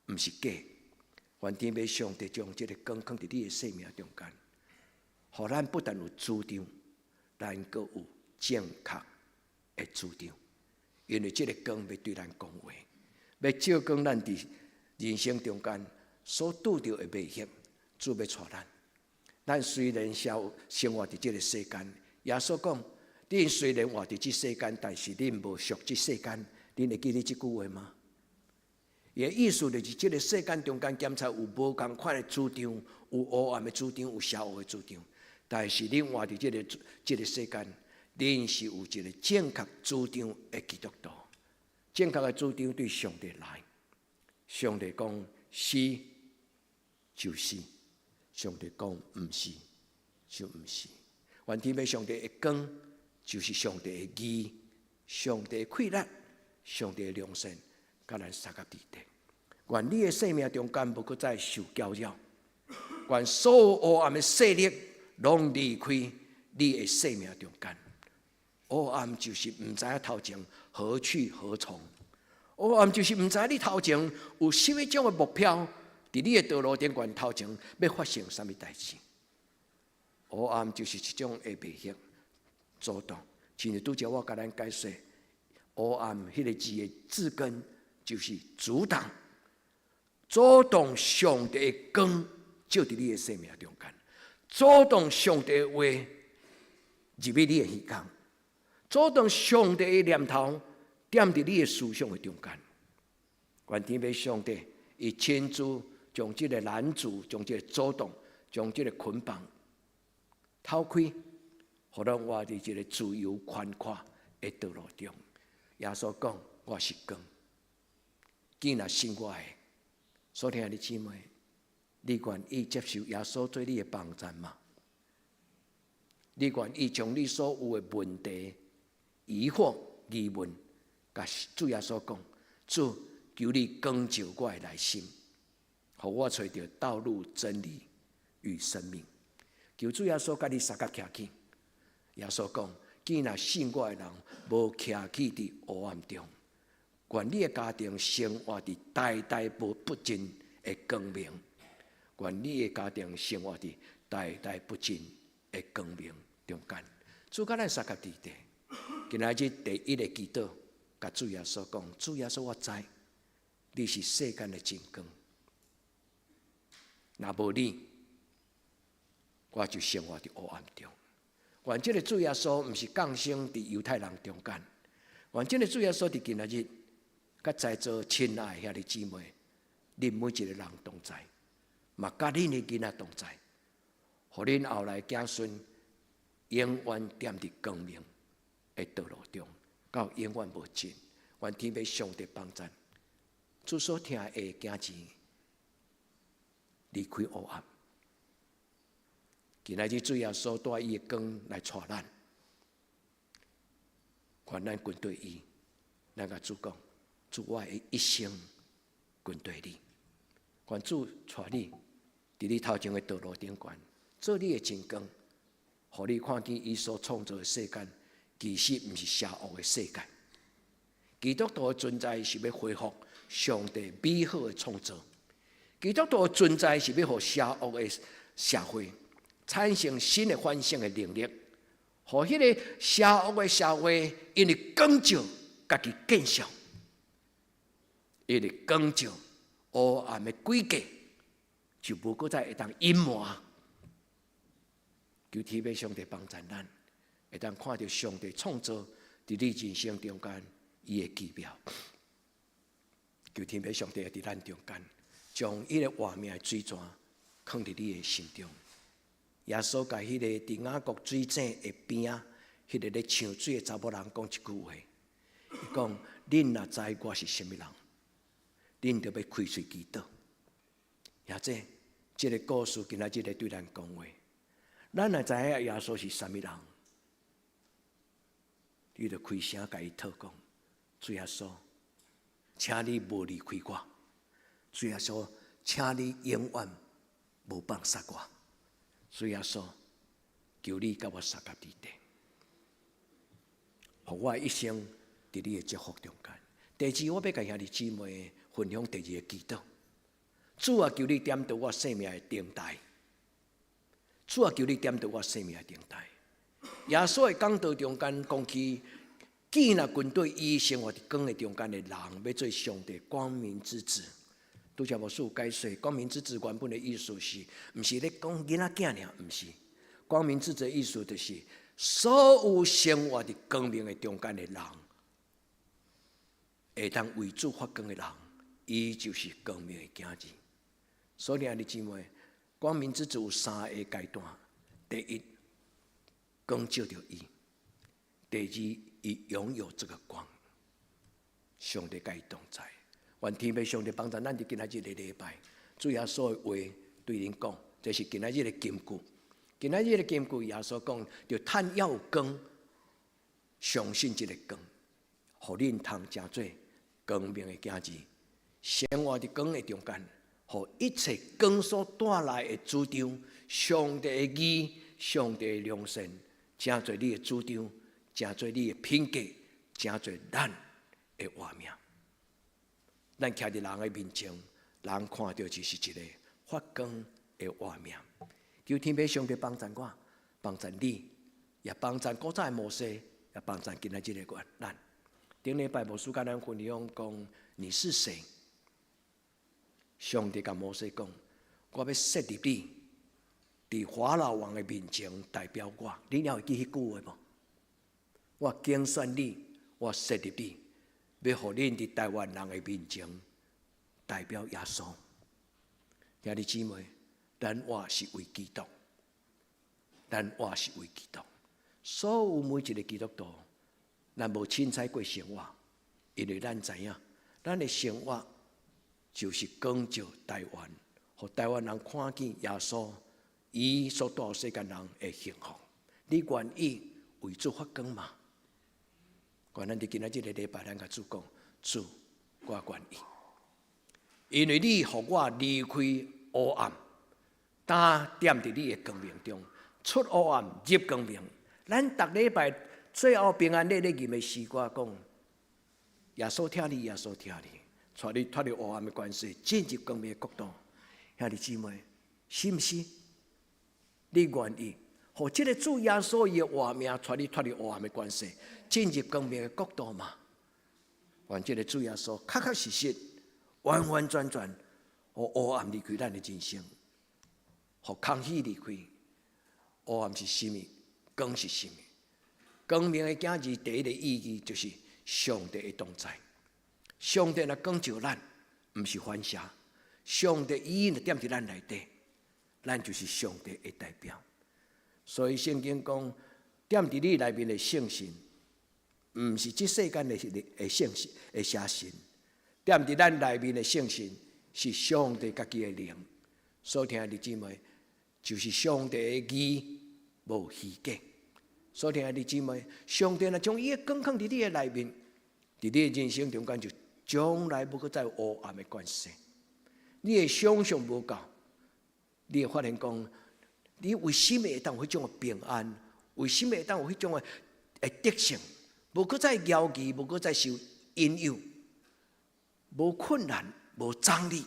毋是假。愿天父上帝将即个光放伫你的生命中间，互咱不但有主张，咱阁有正确的主张，因为即个光要对咱讲话，要照光咱伫人生中间所拄到的危险，主要带咱。咱虽然生活伫这个世间，耶稣讲：恁虽然活伫这世间，但是恁无属这世间。恁会记得这句话吗？伊的意思就是这个世间中间检查有无共款的主张，有黑暗的主张，有邪恶的主张。但是恁活伫这个世间，恁是有一个正确主张的基督徒。正确的主张对上帝来。上帝讲是就是，上帝讲毋是就毋是。愿天父上帝的光就是上帝的义，上帝的快乐，上帝的良善，甲咱撒甲伫地。愿你的生命中间无搁再受搅扰，愿所有黑暗的势力拢离开你的生命中间。黑暗就是毋知影头前何去何从。黑暗就是毋知你头前有什么种的目标，伫你的道路顶悬头前要发生什么代志。黑暗就是一种的危险阻挡。亲像拄则我甲咱解说，黑暗迄个字的字根就是阻挡上帝的光照伫你的生命中间，阻挡上帝的话入去你的耳孔，阻挡上帝的念头踮伫你的思想的中间。愿天父上帝伊亲自将这个拦阻，将这个阻挡，将这个捆绑偷开，互咱活伫一个自由宽阔的道路中。耶稣讲：我是光，既然信我的所听的姊妹，你愿意接受耶稣做你的帮站吗？你愿意将你所有的问题疑惑、疑问，甲主耶稣讲：主，求你光照我的内心，互我找到道路、真理与生命。求主耶稣甲你三角徛起。耶稣讲：既然信我的人无徛起伫黑暗中，愿你的家庭生活伫代代不尽的光明。愿你的家庭生活伫代代不尽的光明中间。主甲咱三角伫地。今仔日第一个祈祷，甲主耶稣讲：主耶稣，我知你是世间的真光，若无你，我就生活伫黑暗中。愿这个主耶稣毋是降生伫犹太人中间，愿这个主耶稣伫今仔日，甲在座亲爱兄弟姊妹，恁每一个人同在，嘛甲恁的囡仔同在，互恁后来子孙永远踮伫光明的道路中，到永远无尽。愿天父上帝帮助，主所听的囝子离开黑暗。今仔日主耶稣带伊的光来带咱，愿咱跟对伊，咱甲主讲：主，我的一生跟对你。愿主带你伫你头前的道路顶悬，做你的真光，互你看见伊所创造的世间，其实毋是邪恶的世界。基督徒的存在是要恢复上帝美好的创造，基督徒的存在是要互邪恶的社会产生新的反省的能力，互迄个邪恶的社会因为光照家己见效，因为光照黑暗的诡计就无搁再会当隐瞒。求天父上帝帮助咱，会当看到上帝创造伫你人生中间伊的奇妙。求天父上帝伫咱中间，将伊个活命的水泉放伫你的心中。耶稣甲迄个伫雅各水井的边啊，迄个咧抢水的查某人讲一句话，伊讲：恁若知我是甚物人，恁就要开喙祈祷。也这个故事今仔日咧对咱讲话，咱若知影耶稣是甚物人，你就开声甲伊祷讲：主耶稣，请你无离开我；主耶稣，请你永远无放杀我。主耶稣，求你甲我三角伫地，互我一生伫你的祝福中间。第二，我要甲兄弟姊妹分享第二个祈祷。主啊，求你点到我生命的灯台。主啊，求你点到我生命的灯台。耶稣的讲道中间讲起，既然军队以生活伫光的中间的人，要做上帝光明之子。拄则牧师有解说，光明之子原本的意思是，毋是咧讲囡仔囝尔，毋是。光明之子的意思就是，所有生活伫光明的中间的人，会当为主发光的人，伊就是光明的囝子。所以，兄弟姊妹，光明之子有三个阶段：第一，光照着伊；第二，伊拥有这个光，上帝甲伊同在。愿天父上帝帮助咱伫今仔日的礼拜，主耶稣的话对恁讲，这是今仔日的金句。今仔日的金句，耶稣讲，就趁要有光，相信这个光，互恁通成做光明的囝子，生活伫光的中间，互一切光所带来的主张，上帝的义、上帝的良善，成做你的主张，成做你的品格，成做咱的活命。咱徛伫人的面前，人看到就是一个发光的画面。求天父上帝帮助我，帮助你，也帮助古早的摩西，也帮助今仔日的咱。顶礼拜牧师甲咱分享讲，你是谁？上帝甲摩西讲，我要设立你，伫法老王的面前代表我。你了会记迄句话无？我拣选你，我设立你。要互恁伫台湾人的面前代表耶稣，兄弟姊妹，咱活是为基督，咱活是为基督。所有每一个基督徒，咱无凊彩过生活，因为咱知影，咱的生活就是光照台湾，互台湾人看见耶稣，伊所带世间人的幸福。你愿意为主发光吗？愿咱伫今仔日个礼拜，咱甲主讲，主，我愿意，因为你互我离开黑暗，担踮伫你的光明中，出黑暗入光明。咱逐礼拜最后平安礼咧吟的诗歌讲，耶稣听你，耶稣听你，带你脱离黑暗的关系，进入光明的国度。兄弟姊妹，信不信？你愿意？互这个主耶稣伊的活命，带你脱离黑暗的关系，进入光明的国度嘛？愿这个主耶稣确确实实、完完全全，互黑暗离开咱的人生，互空虚离开。黑暗是什么？光是什么？光明的囝儿第一个意义就是上帝的同在。上帝若光照咱，毋是反射。上帝意义就踮伫咱内底，咱就是上帝的代表。所以圣经讲，踮伫你内面的圣神，毋是即世间的圣神的邪神，踮伫咱内面的圣神是上帝家己的灵。所听的姊妹，就是上帝的义无虚假。所听的姊妹，上帝若将伊的光放伫你的内面，伫你的人生中间就从来无搁再有黑暗的关系。你会想象无够，你会发现讲，你为什么会当有迄种的平安？为什么会当有迄种的德性？无搁再焦虑，无搁再受引诱，无困难，无张力。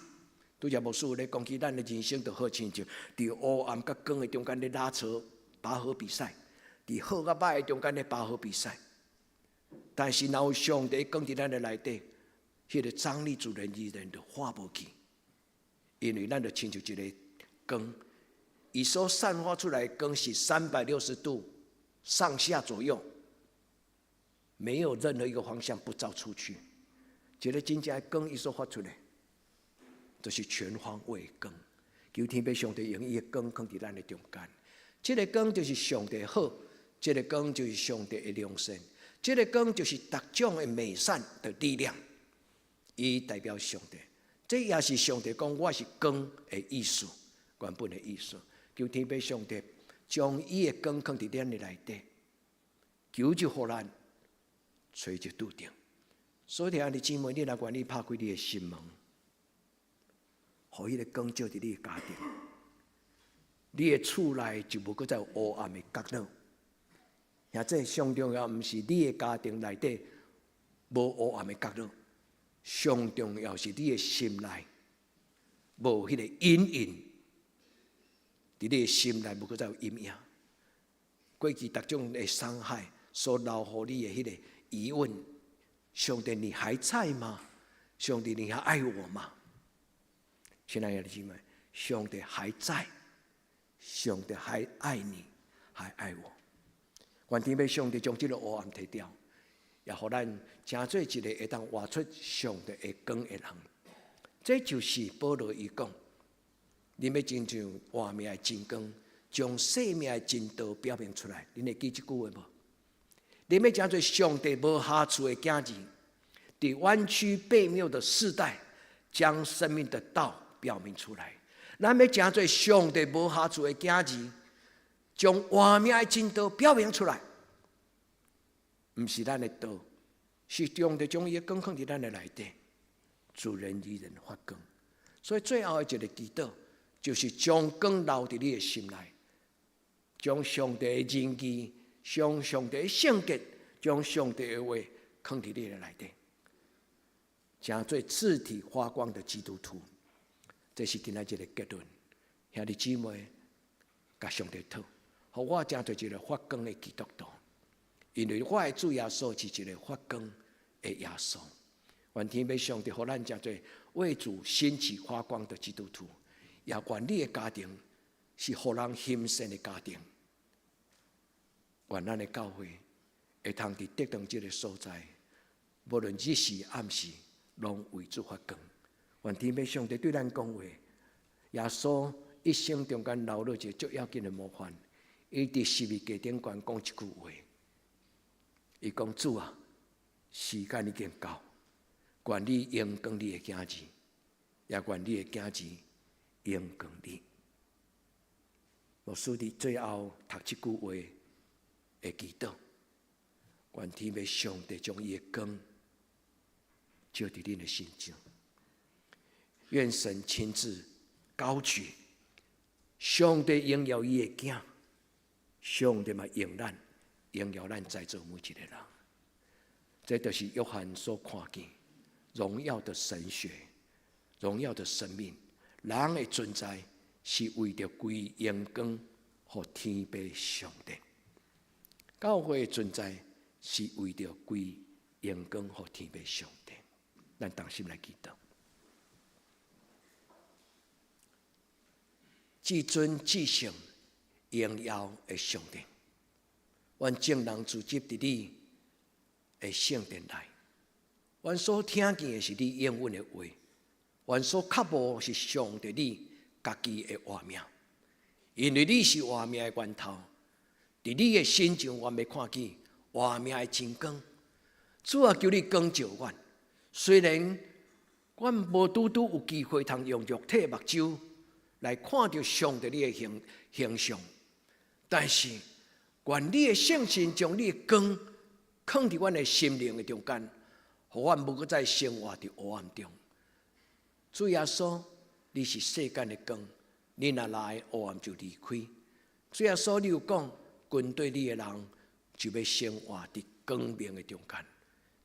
拄则牧师咧讲起咱的人生，就好亲像伫黑暗甲光的中间咧拉扯拔河比赛，伫好甲歹的中间咧拔河比赛。但是，若有上帝光伫咱的内底，迄个张力自然而然就化无去。因为咱就亲像一个光，伊所散发出来的光是360度上下左右，没有任何一个方向不照出去。一个真正的光，伊所发出来，就是全方位的光。求天父上帝用伊的光放伫咱的中间。这个光就是上帝的好，这个光就是上帝的良善，这个光就是各种的美善的力量，伊代表上帝。这也是上帝讲我是光的意思，原本的意思。求天父上帝将伊的光放伫咱的内底，求就互咱找就笃定。所以兄弟姊妹，你若愿意拍开你的心门，互迄个光照伫你的家庭，你的厝内就无搁再有黑暗的角落。也这上重要，毋是你的家庭内底无黑暗的角落。上重要是你的心内无迄个阴影，伫你的心内无搁再有阴影。过去各种的伤害所留互你的迄个疑问：上帝，你还在吗？上帝，你还爱我吗？亲爱的弟兄们，上帝还在，上帝还爱你，还爱我。愿天父上帝将这个黑暗摕掉。也互咱成做一个会当活出上帝的光的人。这就是保罗伊讲，你要亲像活命的真光，将生命的真道表明出来。你会记这句话无？你要成做上帝无下处的囝儿，伫弯曲悖谬的世代，将生命的道表明出来。咱要成做上帝无下处的囝儿，将活命的真道表明出来。毋是咱的道，是上帝将伊的光放伫咱的内底，自然而然发光。所以最后的一个祈祷，就是将光留伫你的心内，将上帝的仁义、将上帝的圣洁、将上帝的话放伫你的内底，成做自体发光的基督徒。这是今仔日的结论。兄弟姊妹，甲上帝讨，互我成做一个发光的基督徒。因为我的主耶稣是一个发光的耶稣，愿天父上帝互咱成做为主兴起发光的基督徒，也愿你的家庭是互人欣赏的家庭。愿咱的教会会通伫特定这个所在，无论日时暗时，拢为主发光。愿天父上帝对咱讲话，耶稣一生中间留落一个最要紧的模范，伊伫十字架顶悬讲一句话。伊讲主啊，时间已经到，愿你荣光你的囝儿，也愿你的囝儿荣光你。牧师伫最后读这句话的祈祷，愿天父上帝将伊的光照伫恁的心中，愿神亲自高举上帝荣耀伊的囝，上帝嘛用咱荣耀咱在座每一个人。这就是约翰所看见荣耀的神学、荣耀的生命。人的存在是为着归荣光给天父上帝，教会的存在是为着归荣光给天父上帝。咱同心来祈祷。至尊至圣荣耀的上帝，愿众人聚集伫你的圣殿内，阮所听见的是你应允的话，阮所渴慕是上帝你家己的活命，因为你是活命的源头。伫你的心中，阮要看见活命的真光。主啊，求你光照阮。虽然阮无拄拄有机会通用肉体目睭来看到上帝你的形象，但是愿你的圣神将你的光放伫阮的心灵的中间，互阮无搁再生活伫黑暗中。主耶稣，你是世间的光，你若来，黑暗就离开。主耶稣，你有讲，跟对你的人就要生活伫光明的中间。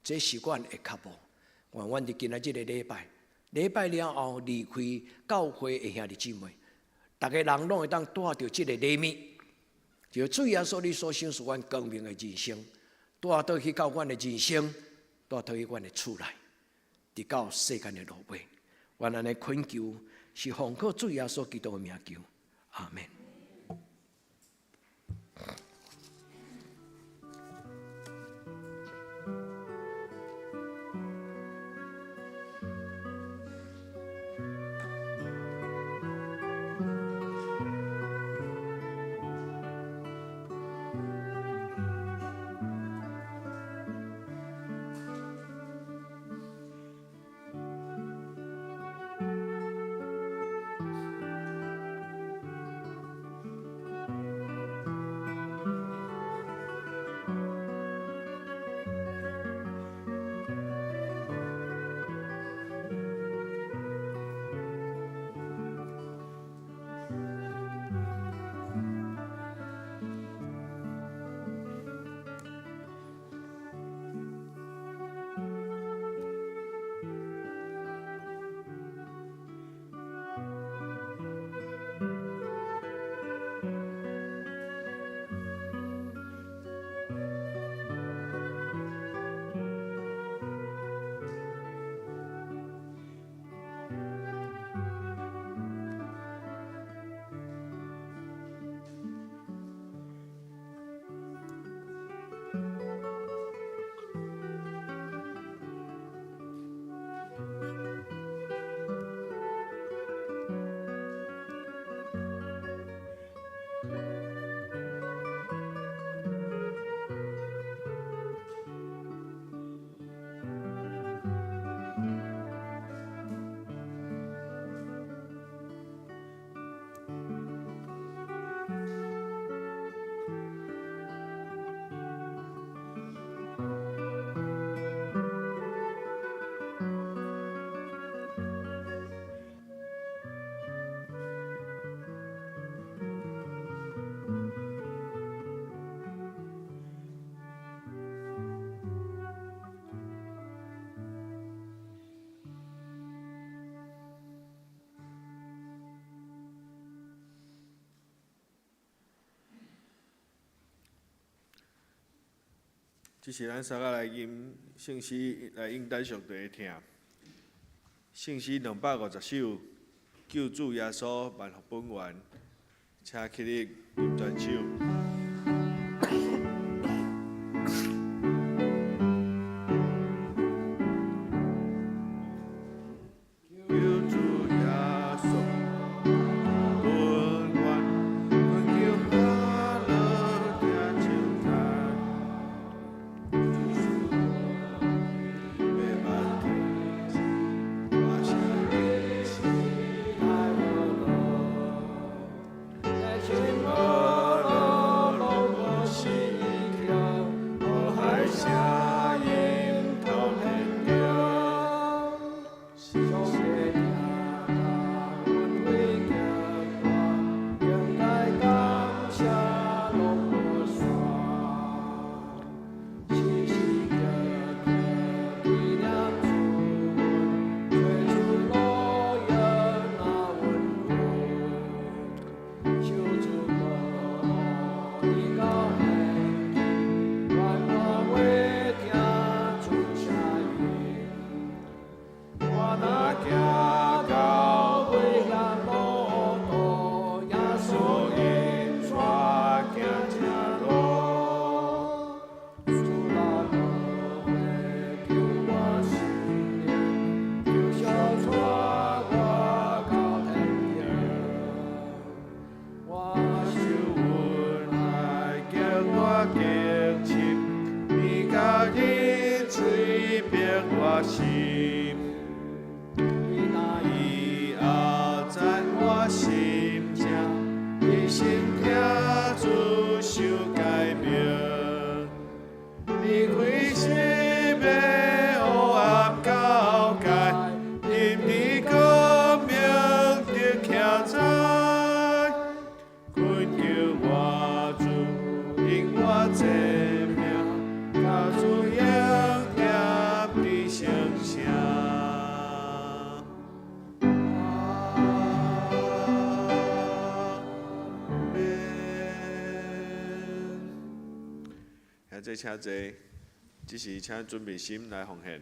这是阮的渴慕。愿阮伫今仔日的礼拜了后离开教会的兄弟姊妹，大家人拢会当带着这个礼物，就主耶稣你所享受阮光明的人生，带倒去到阮的人生，带倒去阮的厝内，直到世间的落尾。愿安尼恳求，是奉靠主耶稣基督的名求，阿门。这是咱三个来吟圣诗来应单上帝的听。圣诗250首，救主耶稣万福本源，请起立吟全首。哦。坐，请坐。只是请准备心来奉献。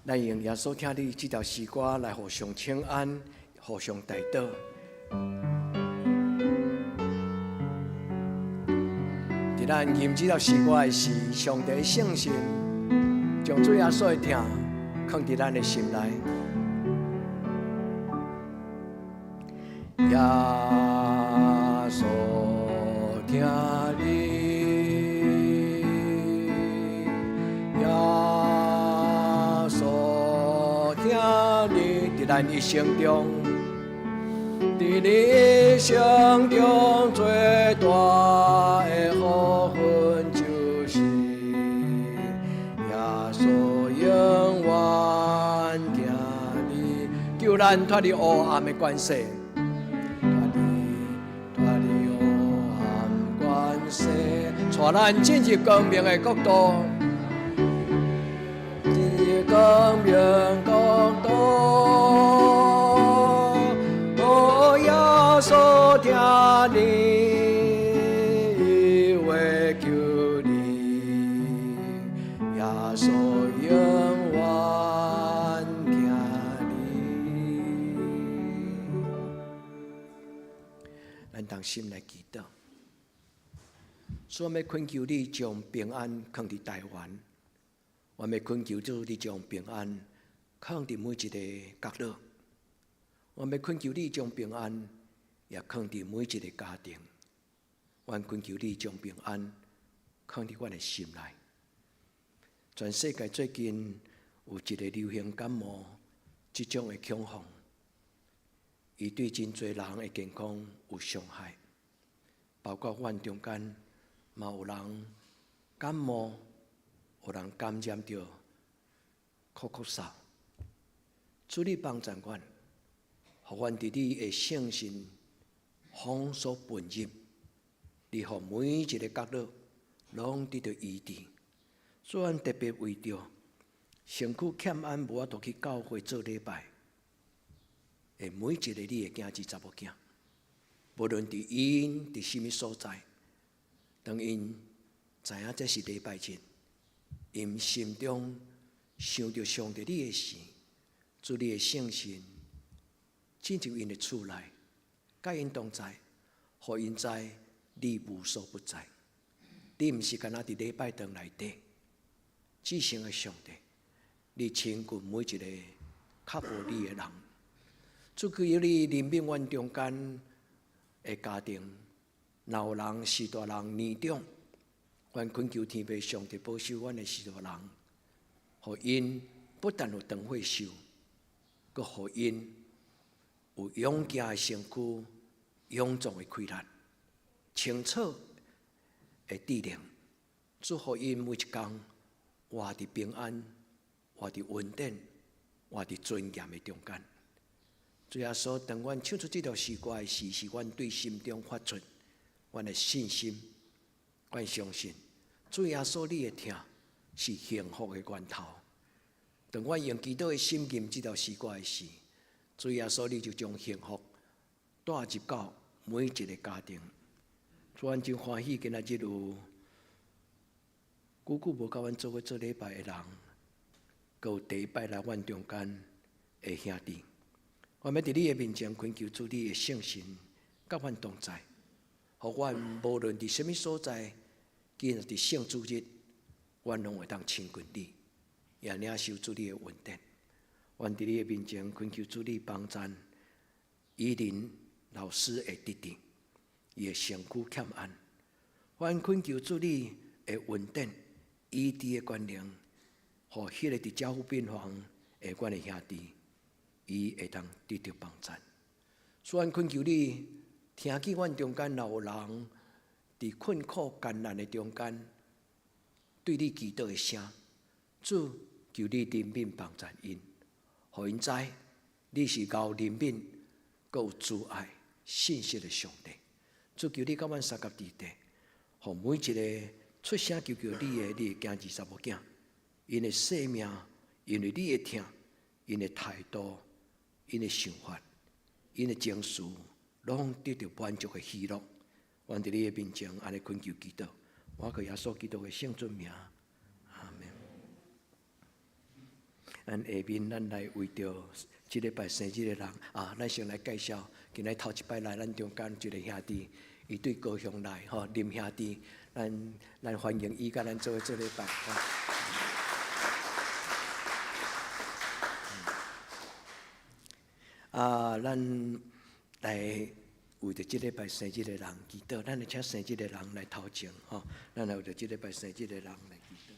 咱用耶稣听你这条诗歌来互相请安，互相带祷。伫咱吟这条诗歌的时，上帝的圣神将主耶稣的听放伫咱的心内。耶稣听你。 伫咱一生中，伫你一生中最大的福分，就是耶稣永远行你，救咱脱离黑暗的关系，脱离黑暗关系，带咱进入光明的国度。 光明国度，哦，耶稣听你话求你，耶稣永远听你。咱同心来祈祷，主要恳求你将平安放伫台湾。 我们恳求主，你将平安放伫每一个角落。我们恳求你将平安也放伫每一个家庭。我恳求你将平安放伫我的心内。全世界最近有一个流行感冒这种的恐慌，伊对真侪人的健康有伤害，包括阮中间嘛有人感冒。 有人感染着咳嗽，主你帮助阮，互阮伫你的圣神风所奔入，你互每一个角落拢得到医治。主阮特别为着身躯欠安无法度去教会做礼拜的每一个你的囝子查某囝，无论伫因伫甚物所在，当因知影这是礼拜日。因心中想着上帝你的事，主你的圣神进入因的厝内，甲因同在，互因知你无所不在。你毋是干那伫礼拜堂内底，至圣的上帝，你亲近每一个较无你的人。主求你怜悯阮中间的家庭，若有人是大人年长，阮恳求天父上帝保守阮的是大人，互因不但有长岁寿，阁互因有勇健的身躯、勇壮的气力、清楚的智能，祝福因每一天活伫平安、活伫稳定、活伫尊严的中间。主耶稣，当阮唱出这条诗歌的时，是阮对心中发出阮的信心。阮相信，主耶稣你的听是幸福的源头。当阮用基督的心念这条诗歌的时，主耶稣你就将幸福带入到每一个家庭。主，阮真欢喜，今仔日有久无甲阮做伙做礼拜的人，阁有第一摆来阮中间的兄弟。我要伫你的面前恳求主你的圣神，甲阮同在，互阮无论伫什么所在，今日伫圣主日，阮拢会当亲近你，也领受主你的恩典。阮伫你的面前恳求主你帮助依林老师的弟弟，伊的身躯欠安。阮恳求主你的恩典，医治的关联，互迄个伫照护病房的阮的兄弟，伊会当得到帮助。所以，恳求你听见阮中间若有人伫困苦艰难的中间，对你祈祷的声，主求你怜悯帮助因，互因知你是够怜悯、够有慈爱、信实的上帝。主求你甲阮三甲地地，互每一个出声求你的囝儿查某囝，因的生命，因为你的听，因的态度。因的想法，因的情绪，拢得到满足的喜乐。阮伫你的面前，安尼恳求祈祷，我靠耶稣基督的圣尊名，阿门。咱下面咱来为着这礼拜生日的人咱先来介绍，今日头一摆来咱中间一个兄弟，伊对高雄来林兄弟，咱欢迎伊甲咱做伙做礼拜。咱来为着这礼拜生日的人祈祷，咱来请生日的人来头前咱来为着这礼拜生日的人来祈祷。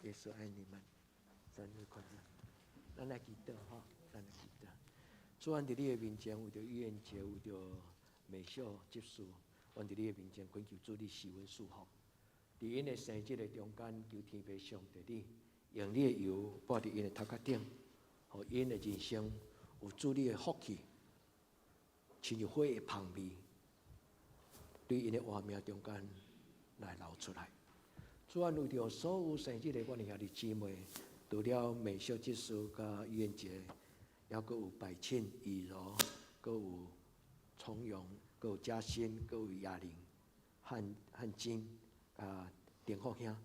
耶稣爱你们，生日快乐！咱来祈祷咱来祈祷。主，阮伫你的面前，为着逾越节，为着美小结束，阮伫你的面前恳求主你施恩赐福。伫因的生日的中间，求天父上帝你用你的油抹伫因的头壳顶，互因的人生有主你的福气，亲像火的香味，对因的活命中间来流出来。主，阮为着所有生日的阮的兄弟姊妹，除了美小结束甲逾越节，还阁有百庆、以柔，阁有从容，阁有嘉欣，阁有亚玲、汉金丁福兄，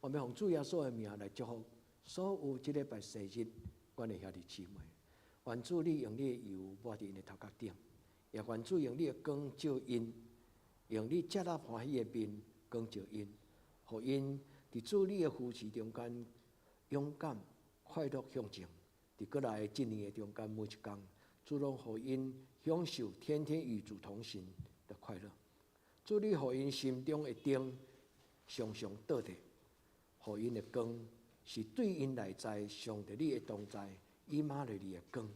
我们奉主耶稣的名来祝福所有这礼拜生日阮的兄弟姊妹。愿主你用你的油抹伫因的头壳顶，也愿主用你的光照因，用你接纳欢喜的面光照因，互因伫主你的扶持中间勇敢、快乐向前。伫过来一年的中间每一天，主拢互因享受天天与主同行的快乐。主你互因心中的灯常常倒伫，互因的光是对因内在上帝你的同在，以马内利的光，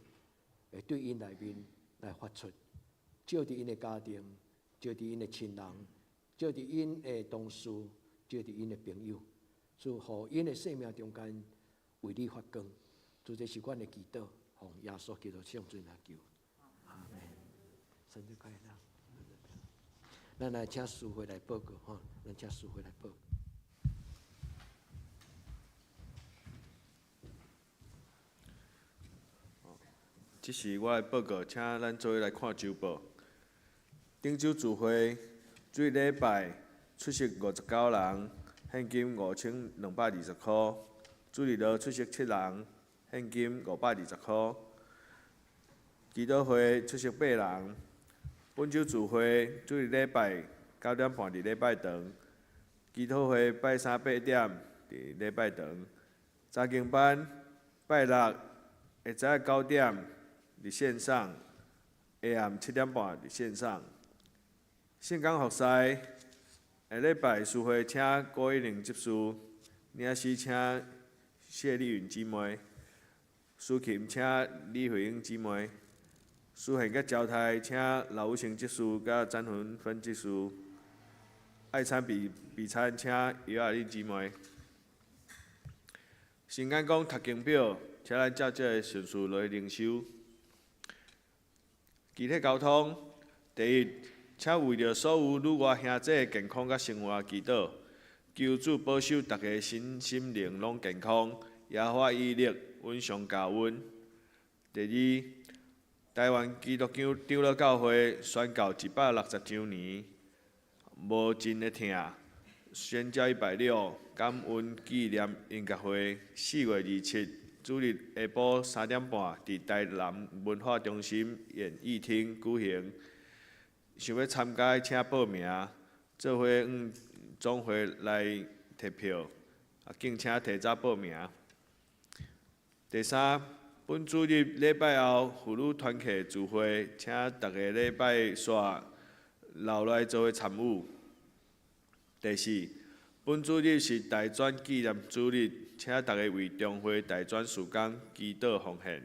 会对因内面来发出，照伫因的家庭，照伫因的亲人，照伫因的同事，照伫因的朋友，主互因的生命中间为你发光。主，这是阮的祈祷，奉耶稣基督圣尊来求，阿门。生日快乐！咱来请师会来报告咱请师会来报告。这是我的报告，请咱做伙来看周报。顶洲聚会最礼拜出席59人，现金5220块；主日落出席7人，现金520块；祈祷会出席8人。本周聚会主日礼拜9点半伫礼拜堂，祈祷会拜三8点伫礼拜堂，查经班拜六下早9点伫线上，下暗7点半伫线上。圣港服侍下礼拜聚会请郭一玲执事，领诗请谢丽云姊妹，司琴请李慧英姊妹，书宪甲招待请刘武成执事甲詹云芬执事，爱餐备餐请姚雅丽姊妹。先讲读经表，请咱照这个顺序来灵修。集体交通，第一，请为着所有女外兄弟的健康甲生活祈祷，求主保守大家身心灵拢健康，耶和华以力稳上加温。第二，台湾基督长老教会宣告160周年，无尽的疼，宣教160感恩纪念音乐会4月27主日下晡3点半，伫台南文化中心演艺厅举行。想要参加的请报名，做伙总会来摕票，敬请提早报名。第三，本主日礼拜后妇女团契聚会，请大家礼拜煞留来做伙参与。第四，本主日是大专纪念主日，请大家为中华大专事工祈祷奉献。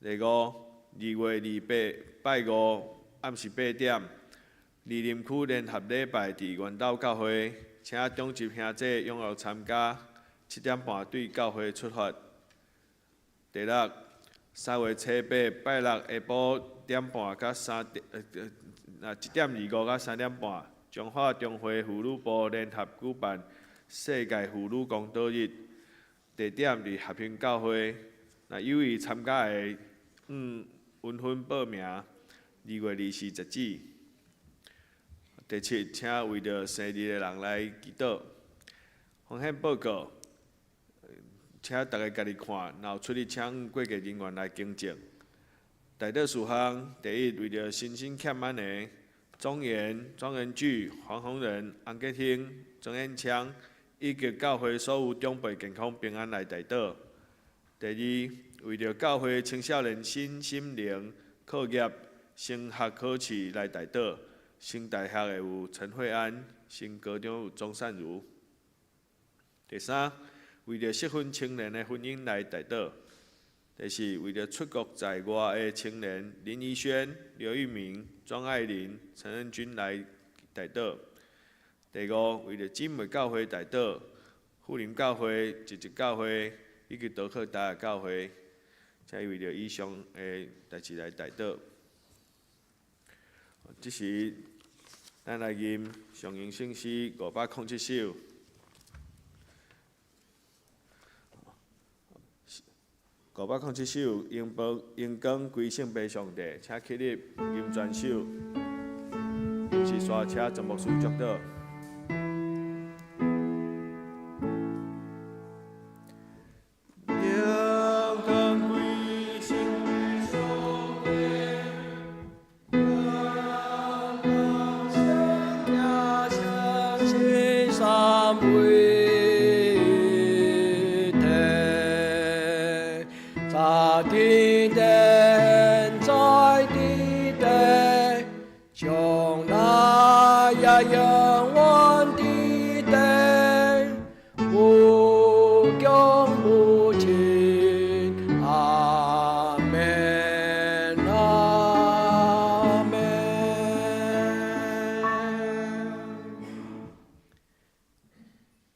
第五，2月28拜五暗时8点，梨林区联合礼拜伫元斗教会，请中级兄弟踊跃参加，7点半对教会出发。第六，3月7、8拜六下晡点半到1点25到3点半，中华中华妇女部联合举办世界妇女公道日，地点伫合兴教会。有意参加的，允许报名。2月24截止。第七，请为着生日的人来祈祷。奉献报告，请大家家己看，然后出去请过节人员来更正。代祷事项，第一，为着身心欠安的庄严聚、黄宏仁、洪杰兴、庄彦昌，以及教会所有长辈健康平安来代祷。第二，为着教会青少年身心灵课业升学考试来代祷，升大学的有陈慧安，升高中有钟善如。第三，为着适婚青年的婚姻来代祷。第四，为着出国在外的青年林怡轩、刘玉明、庄爱玲、陈恩君来代祷。第五，为着姊妹教会代祷，富林教会、一直教会以及道克达教会，才为着以上的代志来代祷。这是咱来念上行圣诗507首。507首，应光归圣父上帝，请起立吟全首，吟诗刷车全部书祝祷。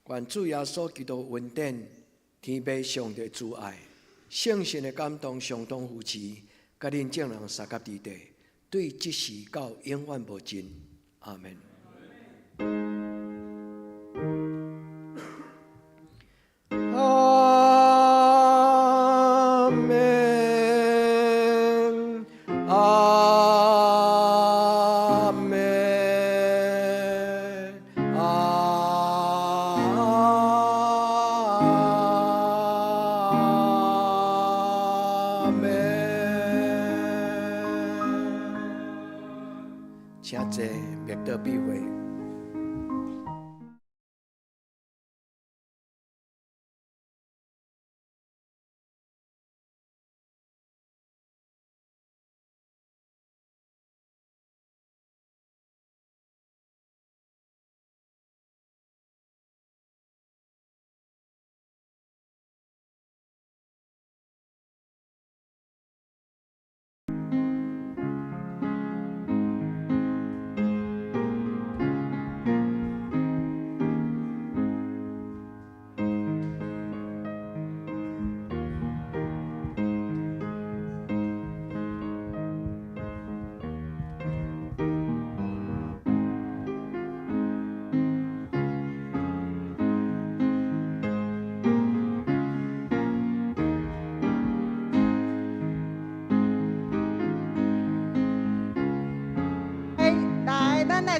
愿主耶稣基督恩典、天父上帝主爱、圣神的感动相当扶持，甲恁众人三甲伫地，对即时到永远无尽。阿门。阿门。请坐，灭道必会。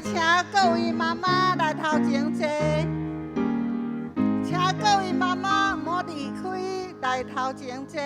请各位妈妈来头前坐，请各位妈妈莫离开，来头前坐。